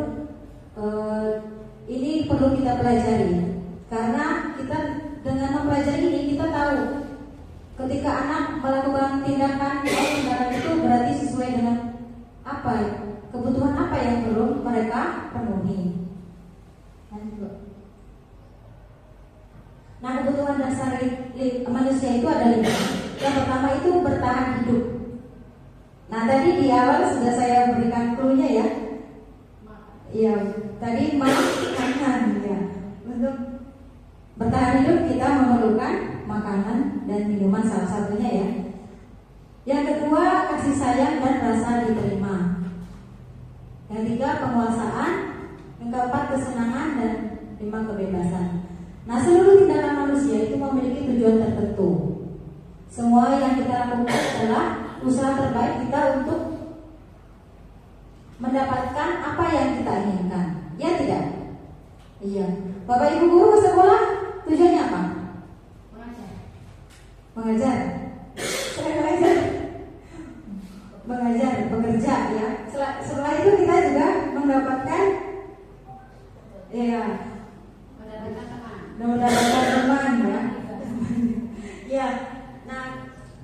ini perlu kita pelajari. Karena kita dengan mempelajari ini kita tahu ketika anak melakukan tindakan itu berarti sesuai dengan apa ya, kebutuhan apa yang perlu mereka penuhi. Nah, kebutuhan dasar manusia itu ada 5. Yang pertama itu bertahan hidup. Nah, tadi di awal sudah saya berikan clue-nya ya. Iya, tadi makanan ya. Untuk bertahan hidup kita memerlukan makanan dan minuman salah satunya ya. Yang kedua, kasih sayang dan rasa diterima. Yang ketiga, penguasaan. Yang keempat, kesenangan. Dan 5, kebebasan. Nah, seluruh tindakan manusia itu memiliki tujuan tertentu. Semua yang kita lakukan adalah usaha terbaik kita untuk mendapatkan apa yang kita inginkan. Ya tidak? Iya. Bapak Ibu guru ke sekolah tujuannya apa? Mengajar. Saya mengajar. Mengajar, bekerja ya. Setelah itu kita juga mendapatkan mendapatkan teman ya. Ya. Nah,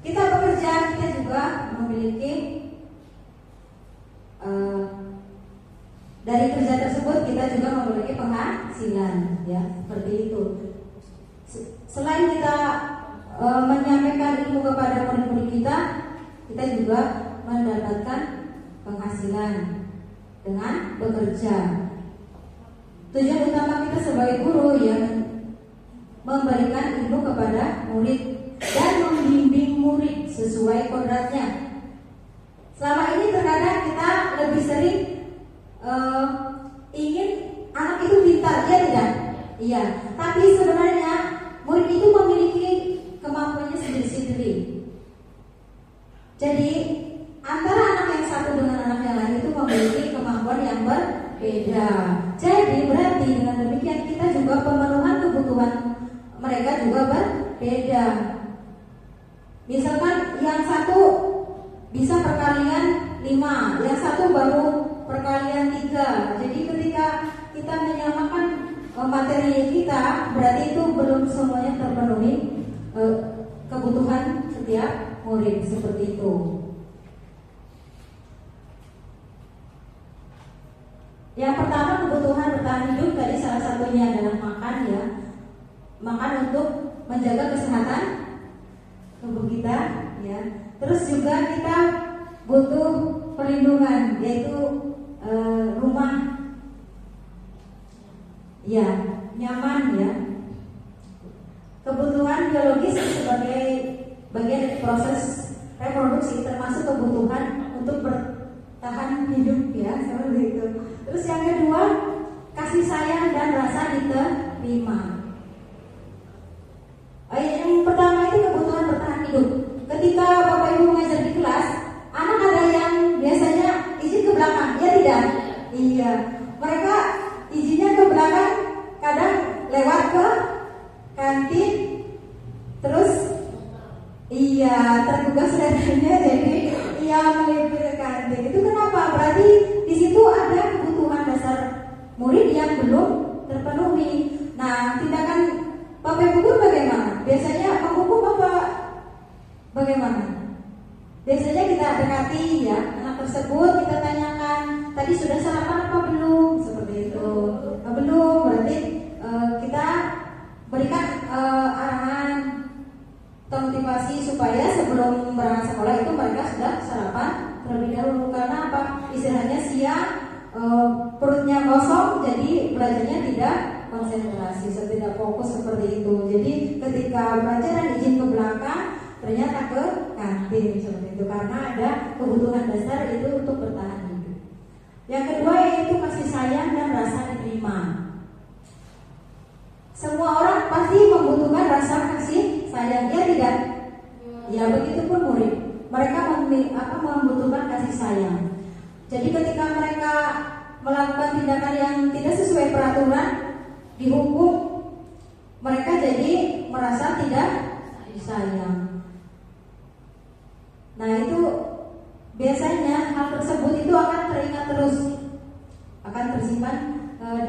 kita bekerja, kita juga memiliki dari kerja tersebut kita juga memiliki penghasilan ya, seperti itu. Selain kita menyampaikan ilmu kepada murid-murid kita juga mendapatkan penghasilan dengan bekerja. Tujuan utama kita sebagai guru yang memberikan ilmu kepada murid dan membimbing murid sesuai kodratnya. Selama ini terkadang kita lebih sering ingin anak itu pintar, ya tidak? Iya. Tapi sebenarnya murid itu memiliki kemampuan yang berbeda. Jadi berarti dengan demikian kita juga pemenuhan kebutuhan mereka juga berbeda. Misalkan yang satu bisa perkalian 5, yang satu baru perkalian 3. Jadi ketika kita menyamakan materi kita, berarti itu belum semuanya terpenuhi kebutuhan setiap murid, seperti itu. Yang pertama, kebutuhan bertahan hidup tadi salah satunya adalah makan, ya. Makan untuk menjaga kesehatan tubuh kita, ya. Terus juga kita butuh perlindungan, yaitu rumah, ya, nyaman, ya. Kebutuhan biologis sebagai bagian dari proses reproduksi, termasuk kebutuhan untuk bertahan hidup, ya, seperti itu. Terus yang kedua, kasih sayang dan rasa diterima. Yang pertama itu kebutuhan bertahan hidup. Ketika Bapak Ibu mengajar di kelas, anak ada yang biasanya izin ke belakang, ya tidak? Iya. Mereka izinnya ke belakang, kadang lewat ke kantin, terus iya tergugah seleranya, jadi iya melipir ke kantin. Itu kenapa? Berarti di situ ada kebutuhan dasar murid yang belum terpenuhi. Nah, tindakan Bapak Ibu guru bagaimana? Biasanya menghukum apa bagaimana? Biasanya kita dekati, ya, anak tersebut, kita tanyakan, tadi sudah sarapan apa belum? Seperti itu. Belum, berarti kita berikan arahan atau motivasi supaya sebelum berangkat sekolah itu mereka sudah sarapan terlebih dahulu. Karena apa? Istilahnya siang perutnya kosong, jadi belajarnya tidak konsentrasi, tidak fokus, seperti itu. Jadi ketika pelajaran izin ke belakang, ternyata ke kantin, seperti itu, karena ada kebutuhan dasar itu untuk bertahan hidup. Yang kedua yaitu kasih sayang dan rasa diterima. Semua orang pasti membutuhkan rasa kasih sayang, ya tidak? Ya, begitu pun murid. Mereka membutuhkan kasih sayang. Jadi ketika mereka melakukan tindakan yang tidak sesuai peraturan, dihukum, mereka jadi merasa tidak disayang. Nah, itu biasanya hal tersebut itu akan teringat terus, akan tersimpan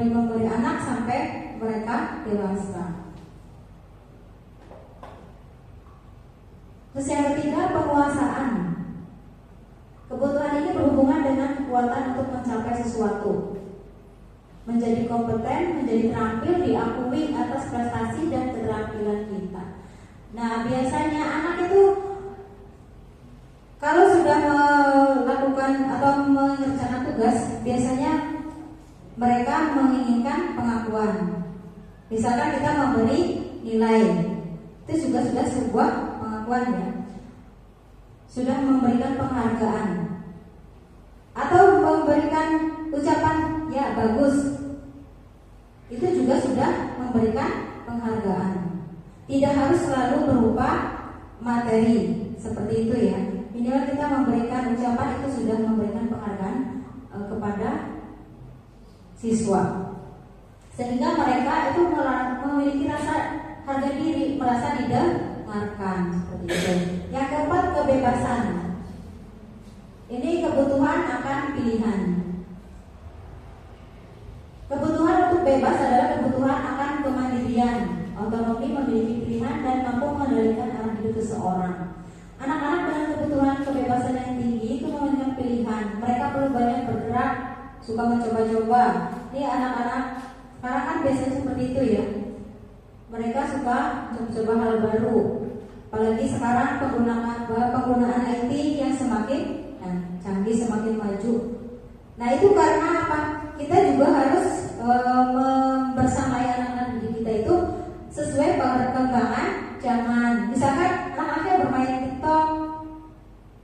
di memori anak sampai mereka dewasa. Terus yang ketiga, penguasaan. Kebutuhan ini berhubungan dengan kekuatan untuk mencapai sesuatu, menjadi kompeten, menjadi terampil, diakui atas prestasi dan keterampilan kita. Nah, biasanya anak itu kalau sudah melakukan atau mengerjakan tugas, biasanya mereka menginginkan pengakuan. Misalkan kita memberi nilai, itu juga sudah sebuah pengakuan, ya. Sudah memberikan penghargaan atau memberikan ucapan ya bagus, itu juga sudah memberikan penghargaan. Tidak harus selalu berupa materi seperti itu, ya. Minimal kita memberikan ucapan, itu sudah memberikan penghargaan kepada siswa, sehingga mereka itu memiliki rasa harga diri, merasa didengarkan, seperti itu. Yang keempat, kebebasan. Ini kebutuhan akan pilihan. Kebutuhan untuk bebas adalah kebutuhan akan kemandirian, otonomi, memiliki pilihan, dan mampu mengendalikan arah hidup seseorang. Anak-anak dengan kebutuhan kebebasan yang tinggi itu memiliki pilihan. Mereka perlu banyak bergerak, suka mencoba-coba. Ini anak-anak sekarang kan biasanya seperti itu, ya. Mereka suka mencoba hal baru. Apalagi sekarang penggunaan IT yang semakin canggih, semakin maju. Nah, itu karena apa? Kita juga harus membersamai anak-anak didik kita itu sesuai perkembangan zaman. Misalkan anak-anaknya bermain TikTok,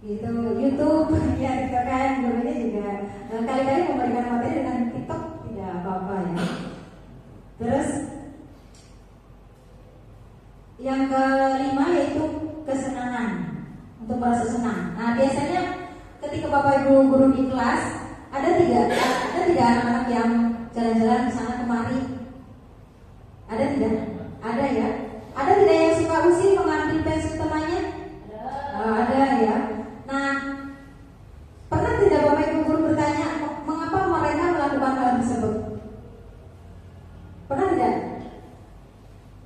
gitu, YouTube, ya, gitu kan. Dulunya juga kali-kali memberikan materi dengan TikTok tidak apa-apa, ya. Terus yang kelima yaitu kesenangan, untuk merasa senang. Nah, biasanya ketika Bapak Ibu guru di kelas Ada tidak anak-anak yang jalan-jalan di sana kemari? Ada tidak? Ada ya. Ada tidak yang suka usil mengambil pensil temannya? Ada ya. Nah, pernah tidak Bapak Ibu guru bertanya mengapa mereka melakukan hal tersebut? Pernah tidak?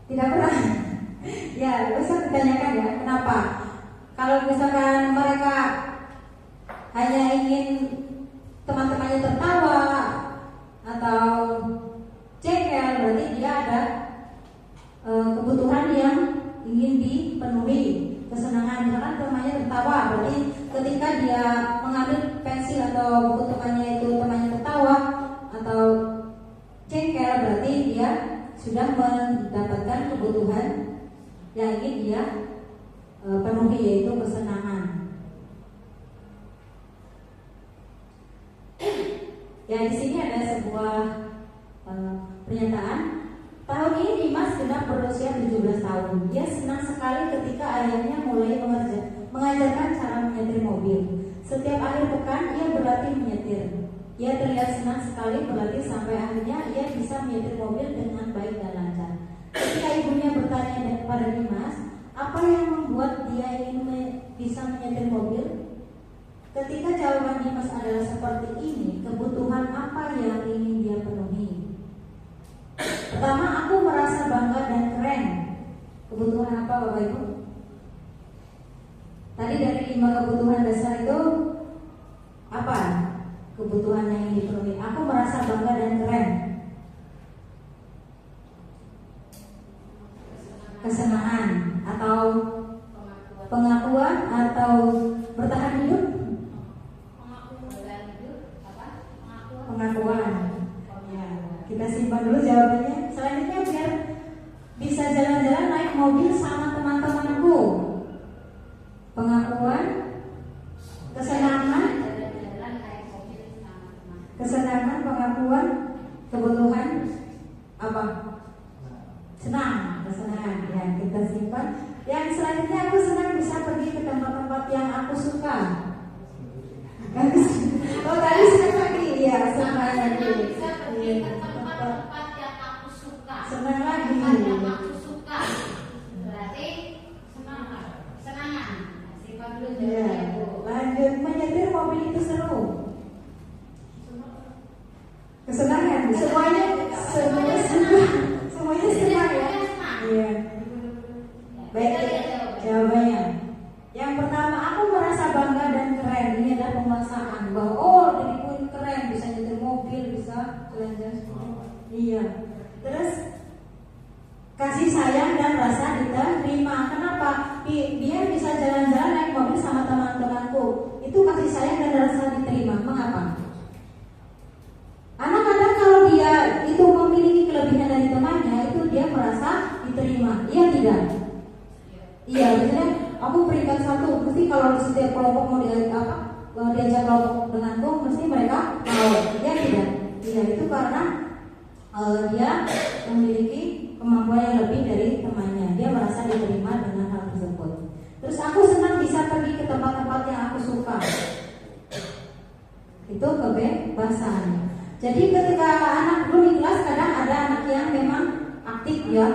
Tidak pernah. Ya, bisa ditanyakan ya, kenapa? Kalau misalkan mereka hanya ingin teman-temannya tertawa atau jengkel, berarti dia ada kebutuhan yang ingin dipenuhi, kesenangan. Misalkan temannya tertawa, berarti ketika dia mengambil pensil atau buku temannya itu temannya tertawa atau jengkel, berarti dia sudah mendapatkan kebutuhan yang ingin dia penuhi, yaitu kesenangan. Ya, di sini ada sebuah pernyataan. Tahun ini Dimas genap berusia 17 tahun. Dia senang sekali ketika ayahnya mulai mengajarkan cara menyetir mobil. Setiap akhir pekan ia berlatih menyetir. Ia terlihat senang sekali berlatih sampai akhirnya ia bisa menyetir mobil dengan baik dan lancar. Ketika ibunya bertanya kepada Dimas, apa yang membuat dia ingin bisa menyetir mobil? Ketika jawaban Dimas adalah seperti ini, kebutuhan apa yang ingin dia penuhi? Pertama, aku merasa bangga dan keren. Kebutuhan apa Bapak Ibu? Tadi dari 5 kebutuhan dasar itu apa? Kebutuhan yang ingin dipenuhi. Aku merasa bangga dan keren. Kesenangan atau pengakuan atau bertahan hidup? Pengakuan. Ya, kita simpan dulu jawabannya. Selanjutnya biar bisa jalan-jalan naik mobil sama teman-temanku. Pengakuan, kesenangan, pengakuan, kebutuhan apa? Senang, kesenangan. Ya, kita simpan. Yang selanjutnya, aku senang bisa pergi ke tempat-tempat yang aku suka. Oh, tadi senang lagi, ya, senang lagi. Bisa pergi ke tempat-tempat yang aku suka. Senang lagi. Tempat yang aku suka. Berarti senangan. Simpan dulu Ya, jawabannya, Bu. lanjut, menyetir mobil itu seru. Kesenangan, semuanya senang ya. Iya. Baik, jawabannya. Yang pertama, aku merasa bangga dan keren. Ini adalah penguasaan bahwa oh, diriku ini keren, bisa nyetir mobil, bisa jalan-jalan. Iya. Terus kasih sayang dan rasa diterima. Kenapa? Biar bisa jalan-jalan naik mobil sama teman-temanku. Itu kasih sayang dan rasa diterima. Mengapa? Anak-anak kalau dia itu memiliki kelebihan dari temannya, itu dia merasa diterima. Iya tidak? Iya, misalnya aku peringkat 1, mesti kalau di setiap kelompok mau diajak kelompok denganku, mesti mereka mau. Iya tidak? Iya, itu karena dia memiliki kemampuan yang lebih dari temannya. Dia merasa diterima dengan hal tersebut. Terus aku senang bisa pergi ke tempat-tempat yang aku suka. Itu kebebasan. Jadi ketika anak dulu di kelas, kadang ada anak yang memang aktif ya,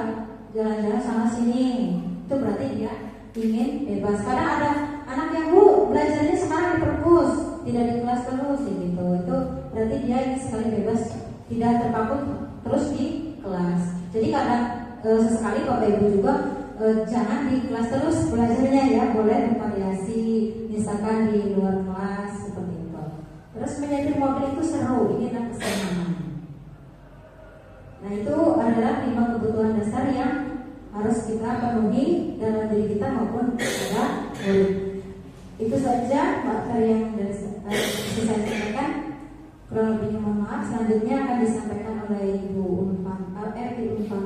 jalan-jalan sana sini. Itu berarti dia ingin bebas. Kadang ada anak yang belajarnya sekarang di perpus, tidak di kelas terus gitu. Itu berarti dia ingin sekali bebas, tidak terpaku terus di kelas. Jadi kadang sesekali Bapak Ibu juga jangan di kelas terus belajarnya ya, boleh bervariasi, misalkan di luar kelas seperti itu. Terus menyetir mobil itu seru, ini adalah kesenangan. Nah, itu adalah 5 kebutuhan dasar yang harus kita penuhi dalam diri kita maupun pada murid. Itu saja materi yang bisa saya sampaikan. Kurang lebihnya mohon maaf. Selanjutnya akan disampaikan oleh Ibu Unfan, Ibu Unfan.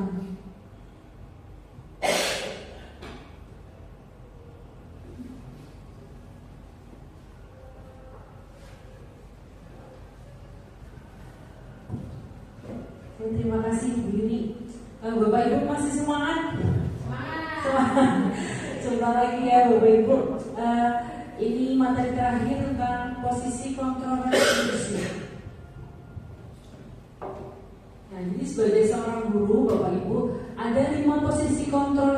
Terima kasih Bu Yuni. Bapak Ibu masih semangat? Semangat. Coba lagi ya Bapak Ibu. Ini materi terakhir tentang posisi kontrol posisi. Nah, jadi sebagai seorang guru, Bapak Ibu, ada 5 posisi kontrol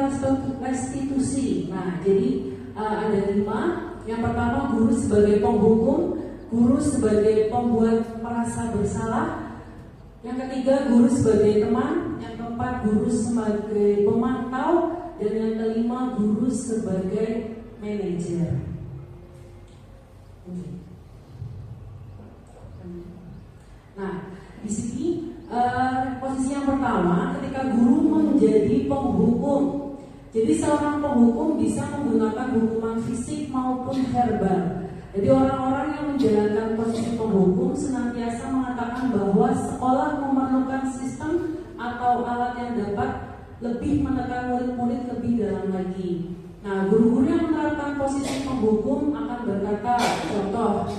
restitusi. Nah, jadi ada 5. Yang pertama, guru sebagai penghukum, guru sebagai pembuat merasa bersalah. Yang ketiga, guru sebagai teman. Yang keempat, guru sebagai pemantau. Dan yang kelima, guru sebagai manajer. Nah, di sini posisi yang pertama, ketika guru menjadi penghukum. Jadi seorang penghukum bisa menggunakan hukuman fisik maupun verbal. Jadi orang-orang yang menjalankan posisi penghukum senantiasa mengatakan bahwa sekolah memerlukan sistem atau alat yang dapat lebih menekan murid-murid lebih dalam lagi. Nah, guru-guru yang menerapkan posisi penghukum akan berkata, contoh,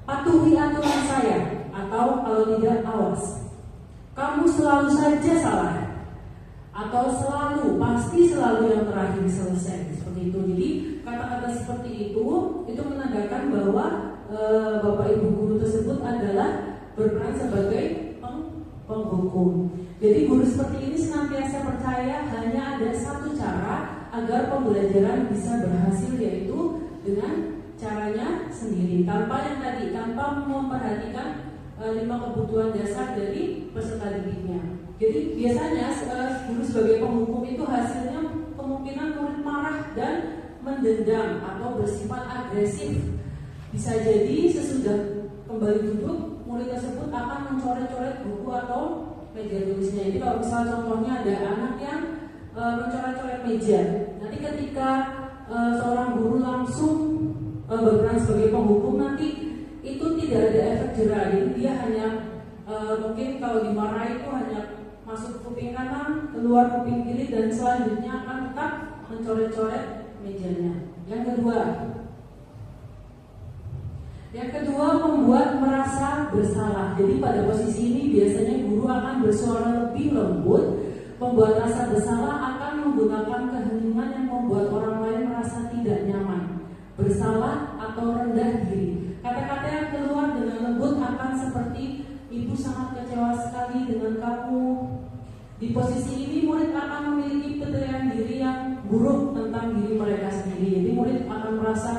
patuhi aturan saya, atau kalau tidak, awas. Kamu selalu saja salah, atau pasti selalu yang terakhir selesai, seperti itu. Jadi kata-kata seperti itu menandakan bahwa Bapak Ibu guru tersebut adalah berperan sebagai penghukum. Jadi guru seperti ini senantiasa percaya hanya ada satu cara agar pembelajaran bisa berhasil, yaitu dengan caranya sendiri, tanpa memperhatikan 5 kebutuhan dasar dari peserta didiknya. Jadi biasanya guru sebagai penghukum itu hasilnya kemungkinan murid marah dan mendendam atau bersifat agresif. Bisa jadi sesudah kembali duduk, murid tersebut akan mencoret-coret buku atau meja tulisnya. Jadi kalau misalnya contohnya ada anak yang mencoret-coret meja, nanti ketika seorang guru langsung berperan sebagai penghukum, nanti itu tidak ada efek jera. Jadi dia hanya mungkin kalau dimarahi itu hanya masuk kuping kanan, keluar kuping kiri, dan selanjutnya akan tetap mencoret-coret mejanya. Yang kedua membuat merasa bersalah. Jadi pada posisi ini biasanya guru akan bersuara lebih lembut. Membuat rasa bersalah akan menggunakan keheningan yang membuat orang lain merasa tidak nyaman, bersalah atau rendah diri. Kata-kata yang keluar dengan lembut akan seperti, ibu sangat kecewa sekali dengan kamu. Di posisi ini murid akan memiliki penilaian diri yang buruk tentang diri mereka sendiri. Jadi murid akan merasa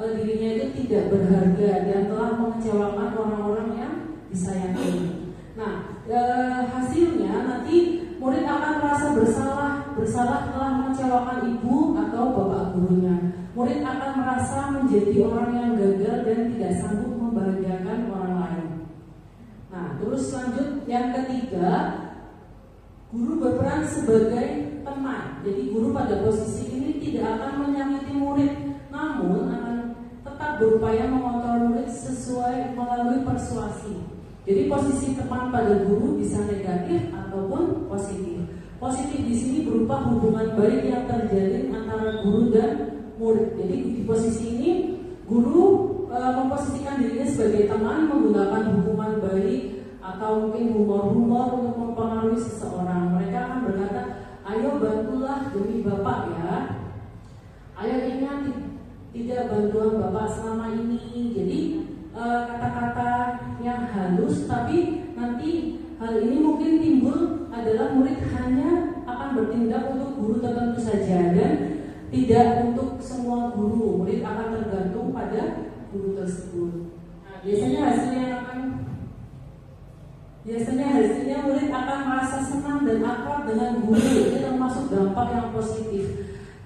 dirinya itu tidak berharga dan telah mengecewakan orang-orang yang disayangi. Nah, hasilnya nanti murid akan merasa bersalah telah mengecewakan ibu atau bapak gurunya. Murid akan merasa menjadi orang yang gagal dan tidak sanggup membahagiakan orang lain. Nah, terus lanjut yang ketiga, guru berperan sebagai teman. Jadi guru pada posisi ini tidak akan menyakiti murid, namun akan tetap berupaya mengontrol murid sesuai melalui persuasi. Jadi posisi teman pada guru bisa negatif ataupun positif. Positif di sini berupa hubungan baik yang terjalin antara guru dan murid. Jadi di posisi ini guru memposisikan dirinya sebagai teman, menggunakan hubungan baik atau mungkin humor-humor untuk mempengaruhi seseorang. Mereka akan berkata, ayo bantulah demi bapak ya. Ayo ingat tidak bantuan bapak selama ini. Jadi kata-kata yang halus, tapi nanti hal ini mungkin timbul adalah murid hanya akan bertindak untuk guru tertentu saja dan tidak untuk semua guru. Murid akan tergantung pada guru tersebut. Nah, biasanya hasilnya murid akan merasa senang dan akrab dengan guru. Ini termasuk dampak yang positif.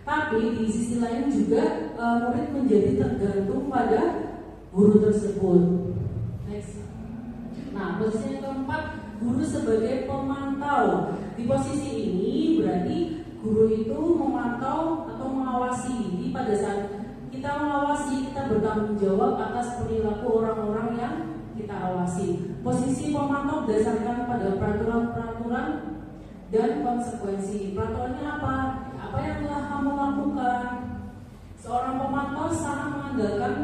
Tapi di sisi lain juga murid menjadi tergantung pada guru tersebut. Next. Nah, posisi yang keempat, guru sebagai pemantau. Di posisi ini berarti guru itu memantau atau mengawasi. Jadi pada saat kita mengawasi, kita bertanggung jawab atas perilaku orang-orang yang kita awasi. Posisi pemantau berdasarkan pada peraturan-peraturan dan konsekuensi. Peraturannya apa? Apa yang telah kamu lakukan? Seorang pemantau sangat mengandalkan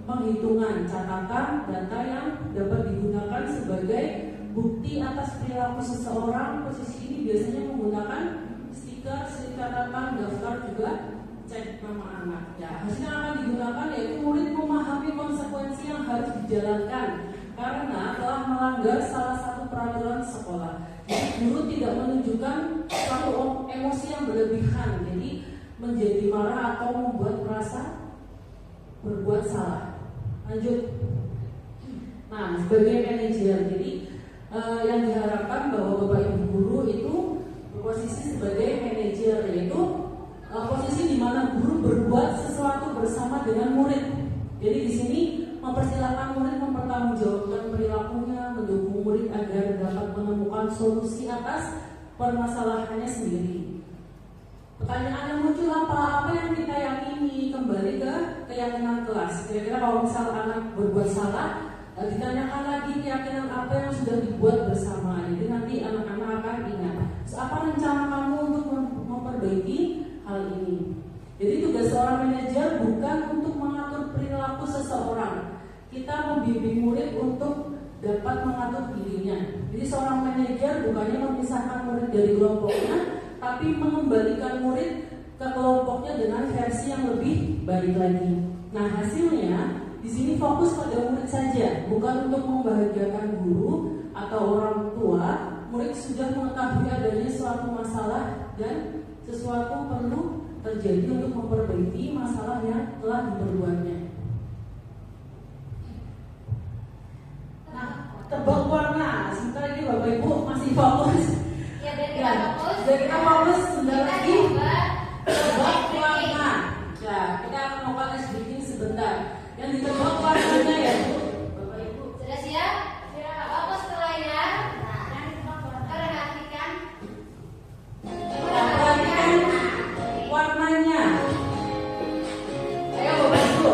penghitungan catatan data yang dapat digunakan sebagai bukti atas perilaku seseorang. Posisi ini biasanya menggunakan stiker, catatan, daftar, juga cek nama anak. Ya, hasilnya akan digunakan yaitu murid memahami konsekuensi yang harus dijalankan. karena telah melanggar salah satu peraturan sekolah. Jadi guru tidak menunjukkan suatu emosi yang berlebihan, jadi menjadi marah atau membuat merasa berbuat salah. Lanjut. Nah, sebagai manajer, jadi yang diharapkan bahwa Bapak Ibu guru itu berposisi sebagai manajer, yaitu posisi di mana guru berbuat sesuatu bersama dengan murid. Jadi di sini mempersilahkan murid mempertanggungjawabkan perilakunya, mendukung murid agar dapat menemukan solusi atas permasalahannya sendiri. Pertanyaan yang muncul apa yang kita yakini, kembali ke keyakinan kelas. Kira-kira kalau misal anak berbuat salah, ditanyakan lagi keyakinan apa yang sudah dibuat bersama. Jadi nanti anak-anak akan ingat, apa rencana kamu untuk memperbaiki hal ini. Jadi tugas seorang manajer bukan untuk mengatur perilaku seseorang. Kita membimbing murid untuk dapat mengatur dirinya. Jadi seorang manajer bukannya memisahkan murid dari kelompoknya, tapi mengembalikan murid ke kelompoknya dengan versi yang lebih baik lagi. Nah, hasilnya di sini fokus pada murid saja, bukan untuk membahagiakan guru atau orang tua. Murid sudah mengetahui adanya suatu masalah dan sesuatu perlu terjadi untuk memperbaiki masalah yang telah diperbuatnya. Nah, tebak warna. Sebentar ini Bapak Ibu masih fokus. Ya, biar kita fokus sebentar lagi. Tebak warna. Nah, kita akan melakukan ice breaking sebentar. Yang ditebak warnanya ya Bu, Bapak Ibu. Sudah siap? Fokus ke layar. Perhatikan. Perhatikan warnanya. Ayo Bapak Ibu.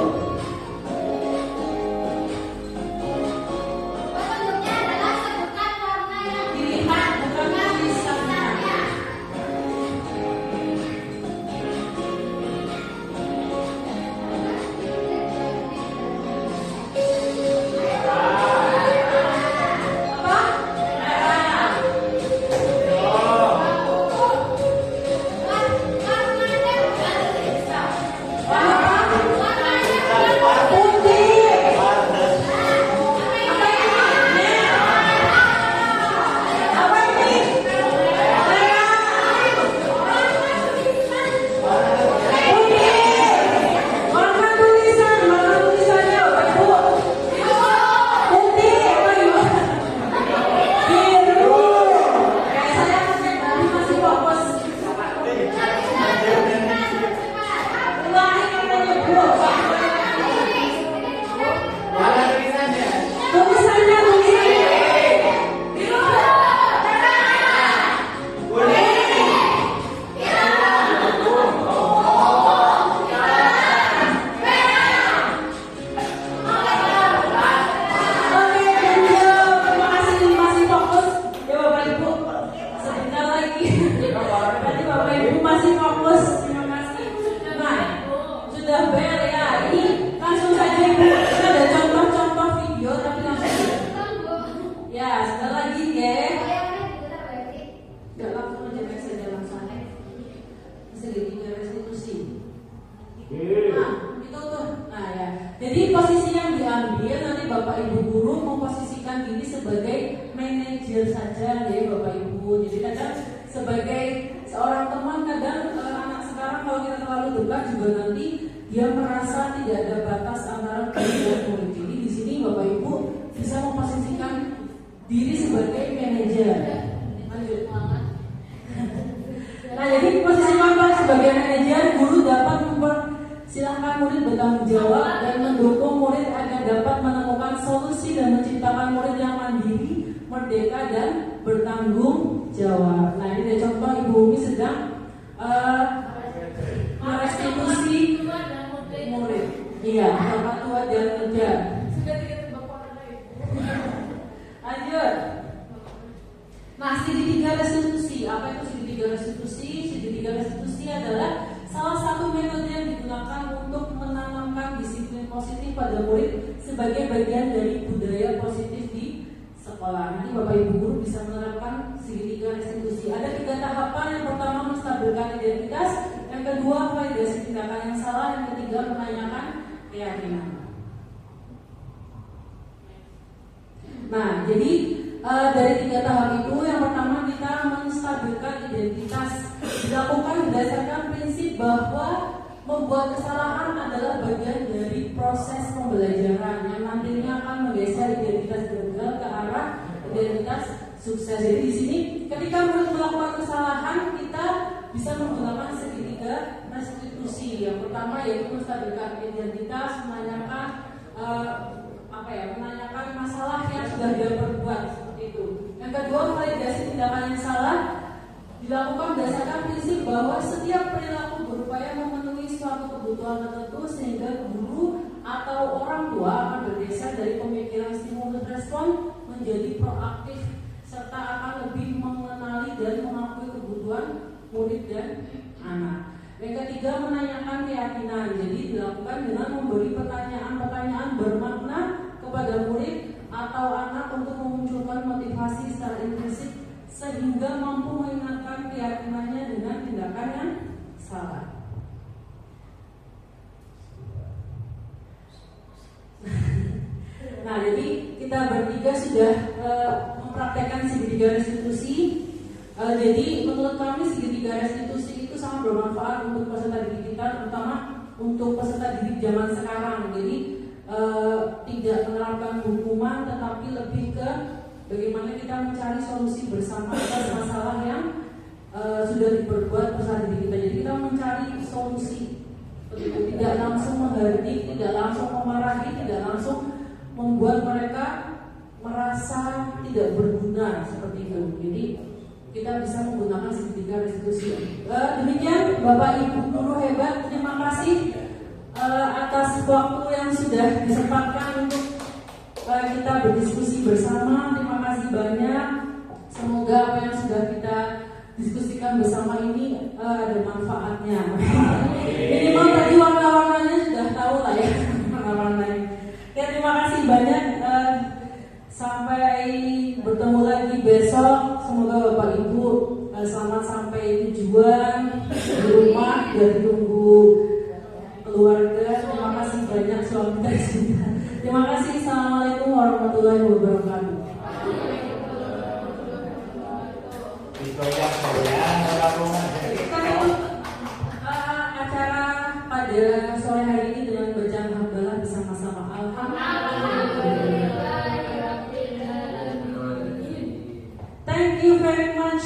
Petunjuknya adalah sebutkan warna yang Dilihat bukan tulisannya. Jadi posisi yang diambil nanti Bapak Ibu guru memposisikan diri sebagai manajer saja ya Bapak Ibu. Jadi kadang sebagai seorang teman kadang anak sekarang kalau kita terlalu dekat juga nanti dia merasa tidak ada batas antara guru dan murid. Jadi di sini Bapak Ibu bisa memposisikan diri sebagai manajer. Lanjut. Nah jadi posisi Bapak sebagai manajer, guru dapat silahkan murid bertanggung jawab dan mendukung murid agar dapat menemukan solusi dan menciptakan murid yang mandiri, merdeka dan bertanggung jawab. Nah ini ada contoh Ibu Umi sedang merestitusi murid. Iya, bapak tua dan muda. Sudah tidak tebak warna Ibu. Lanjut. Nah, segitiga restitusi. Apa itu segitiga restitusi? Segitiga restitusi adalah salah satu metode yang digunakan untuk menanamkan disiplin positif pada murid sebagai bagian dari budaya positif di sekolah. Nanti Bapak Ibu guru bisa menerapkan segitiga restitusi. Ada 3 tahapan. Yang pertama menstabilkan identitas, yang kedua validasi tindakan yang salah, yang ketiga menanyakan keyakinan. Nah, jadi dari 3 tahap itu, yang pertama kita menstabilkan identitas, dilakukan berdasarkan prinsip bahwa membuat kesalahan adalah bagian dari proses pembelajaran yang nantinya akan menggeser identitas gagal ke arah identitas sukses. Jadi di sini ketika melakukan kesalahan kita bisa menggunakan segitiga restitusi. Yang pertama yaitu menstabilkan identitas, menanyakan menanyakan masalah yang sudah dia perbuat seperti itu. Yang kedua, validasi tindakan yang salah dilakukan berdasarkan prinsip bahwa setiap perilaku berupaya memenuhi suatu kebutuhan tertentu sehingga guru atau orang tua akan bergeser dari pemikiran stimulus respon menjadi proaktif serta akan lebih mengenali dan mengakui kebutuhan murid dan anak. Yang ketiga, menanyakan keyakinan. Jadi dilakukan dengan memberi pertanyaan-pertanyaan bermakna kepada murid atau anak untuk memunculkan motivasi secara implisit sehingga mampu mengingatkan keyakinannya dengan tindakan yang salah. Nah, jadi kita bertiga sudah mempraktekkan segitiga restitusi. Jadi menurut kami segitiga restitusi itu sangat bermanfaat untuk peserta didik kita, terutama untuk peserta didik zaman sekarang. Jadi tidak menerapkan hukuman, tetapi lebih ke bagaimana kita mencari solusi bersama atas masalah yang sudah diperbuat peserta didik kita. Jadi kita mencari solusi, tidak langsung menghardik, tidak langsung memarahi, tidak langsung membuat mereka merasa tidak berguna seperti itu. Jadi kita bisa menggunakan segitiga restitusi. Demikian Bapak Ibu guru hebat, terima kasih atas waktu yang sudah disempatkan untuk kita berdiskusi bersama. Terima kasih banyak. Semoga apa yang sudah kita diskusikan bersama ini ada manfaatnya. Minimal tadi warna-warnanya sudah tahu lah ya, warna-warnanya. Ya, terima kasih banyak. Sampai bertemu lagi besok. Semoga Bapak Ibu selamat sampai tujuan di rumah dan tunggu keluarga. Terima kasih banyak suami tercinta. Terima kasih. Assalamualaikum warahmatullahi wabarakatuh. Acara pada sore hari ini dengan bacaan hamdalah bersama-sama. Alhamdulillah. Thank you very much.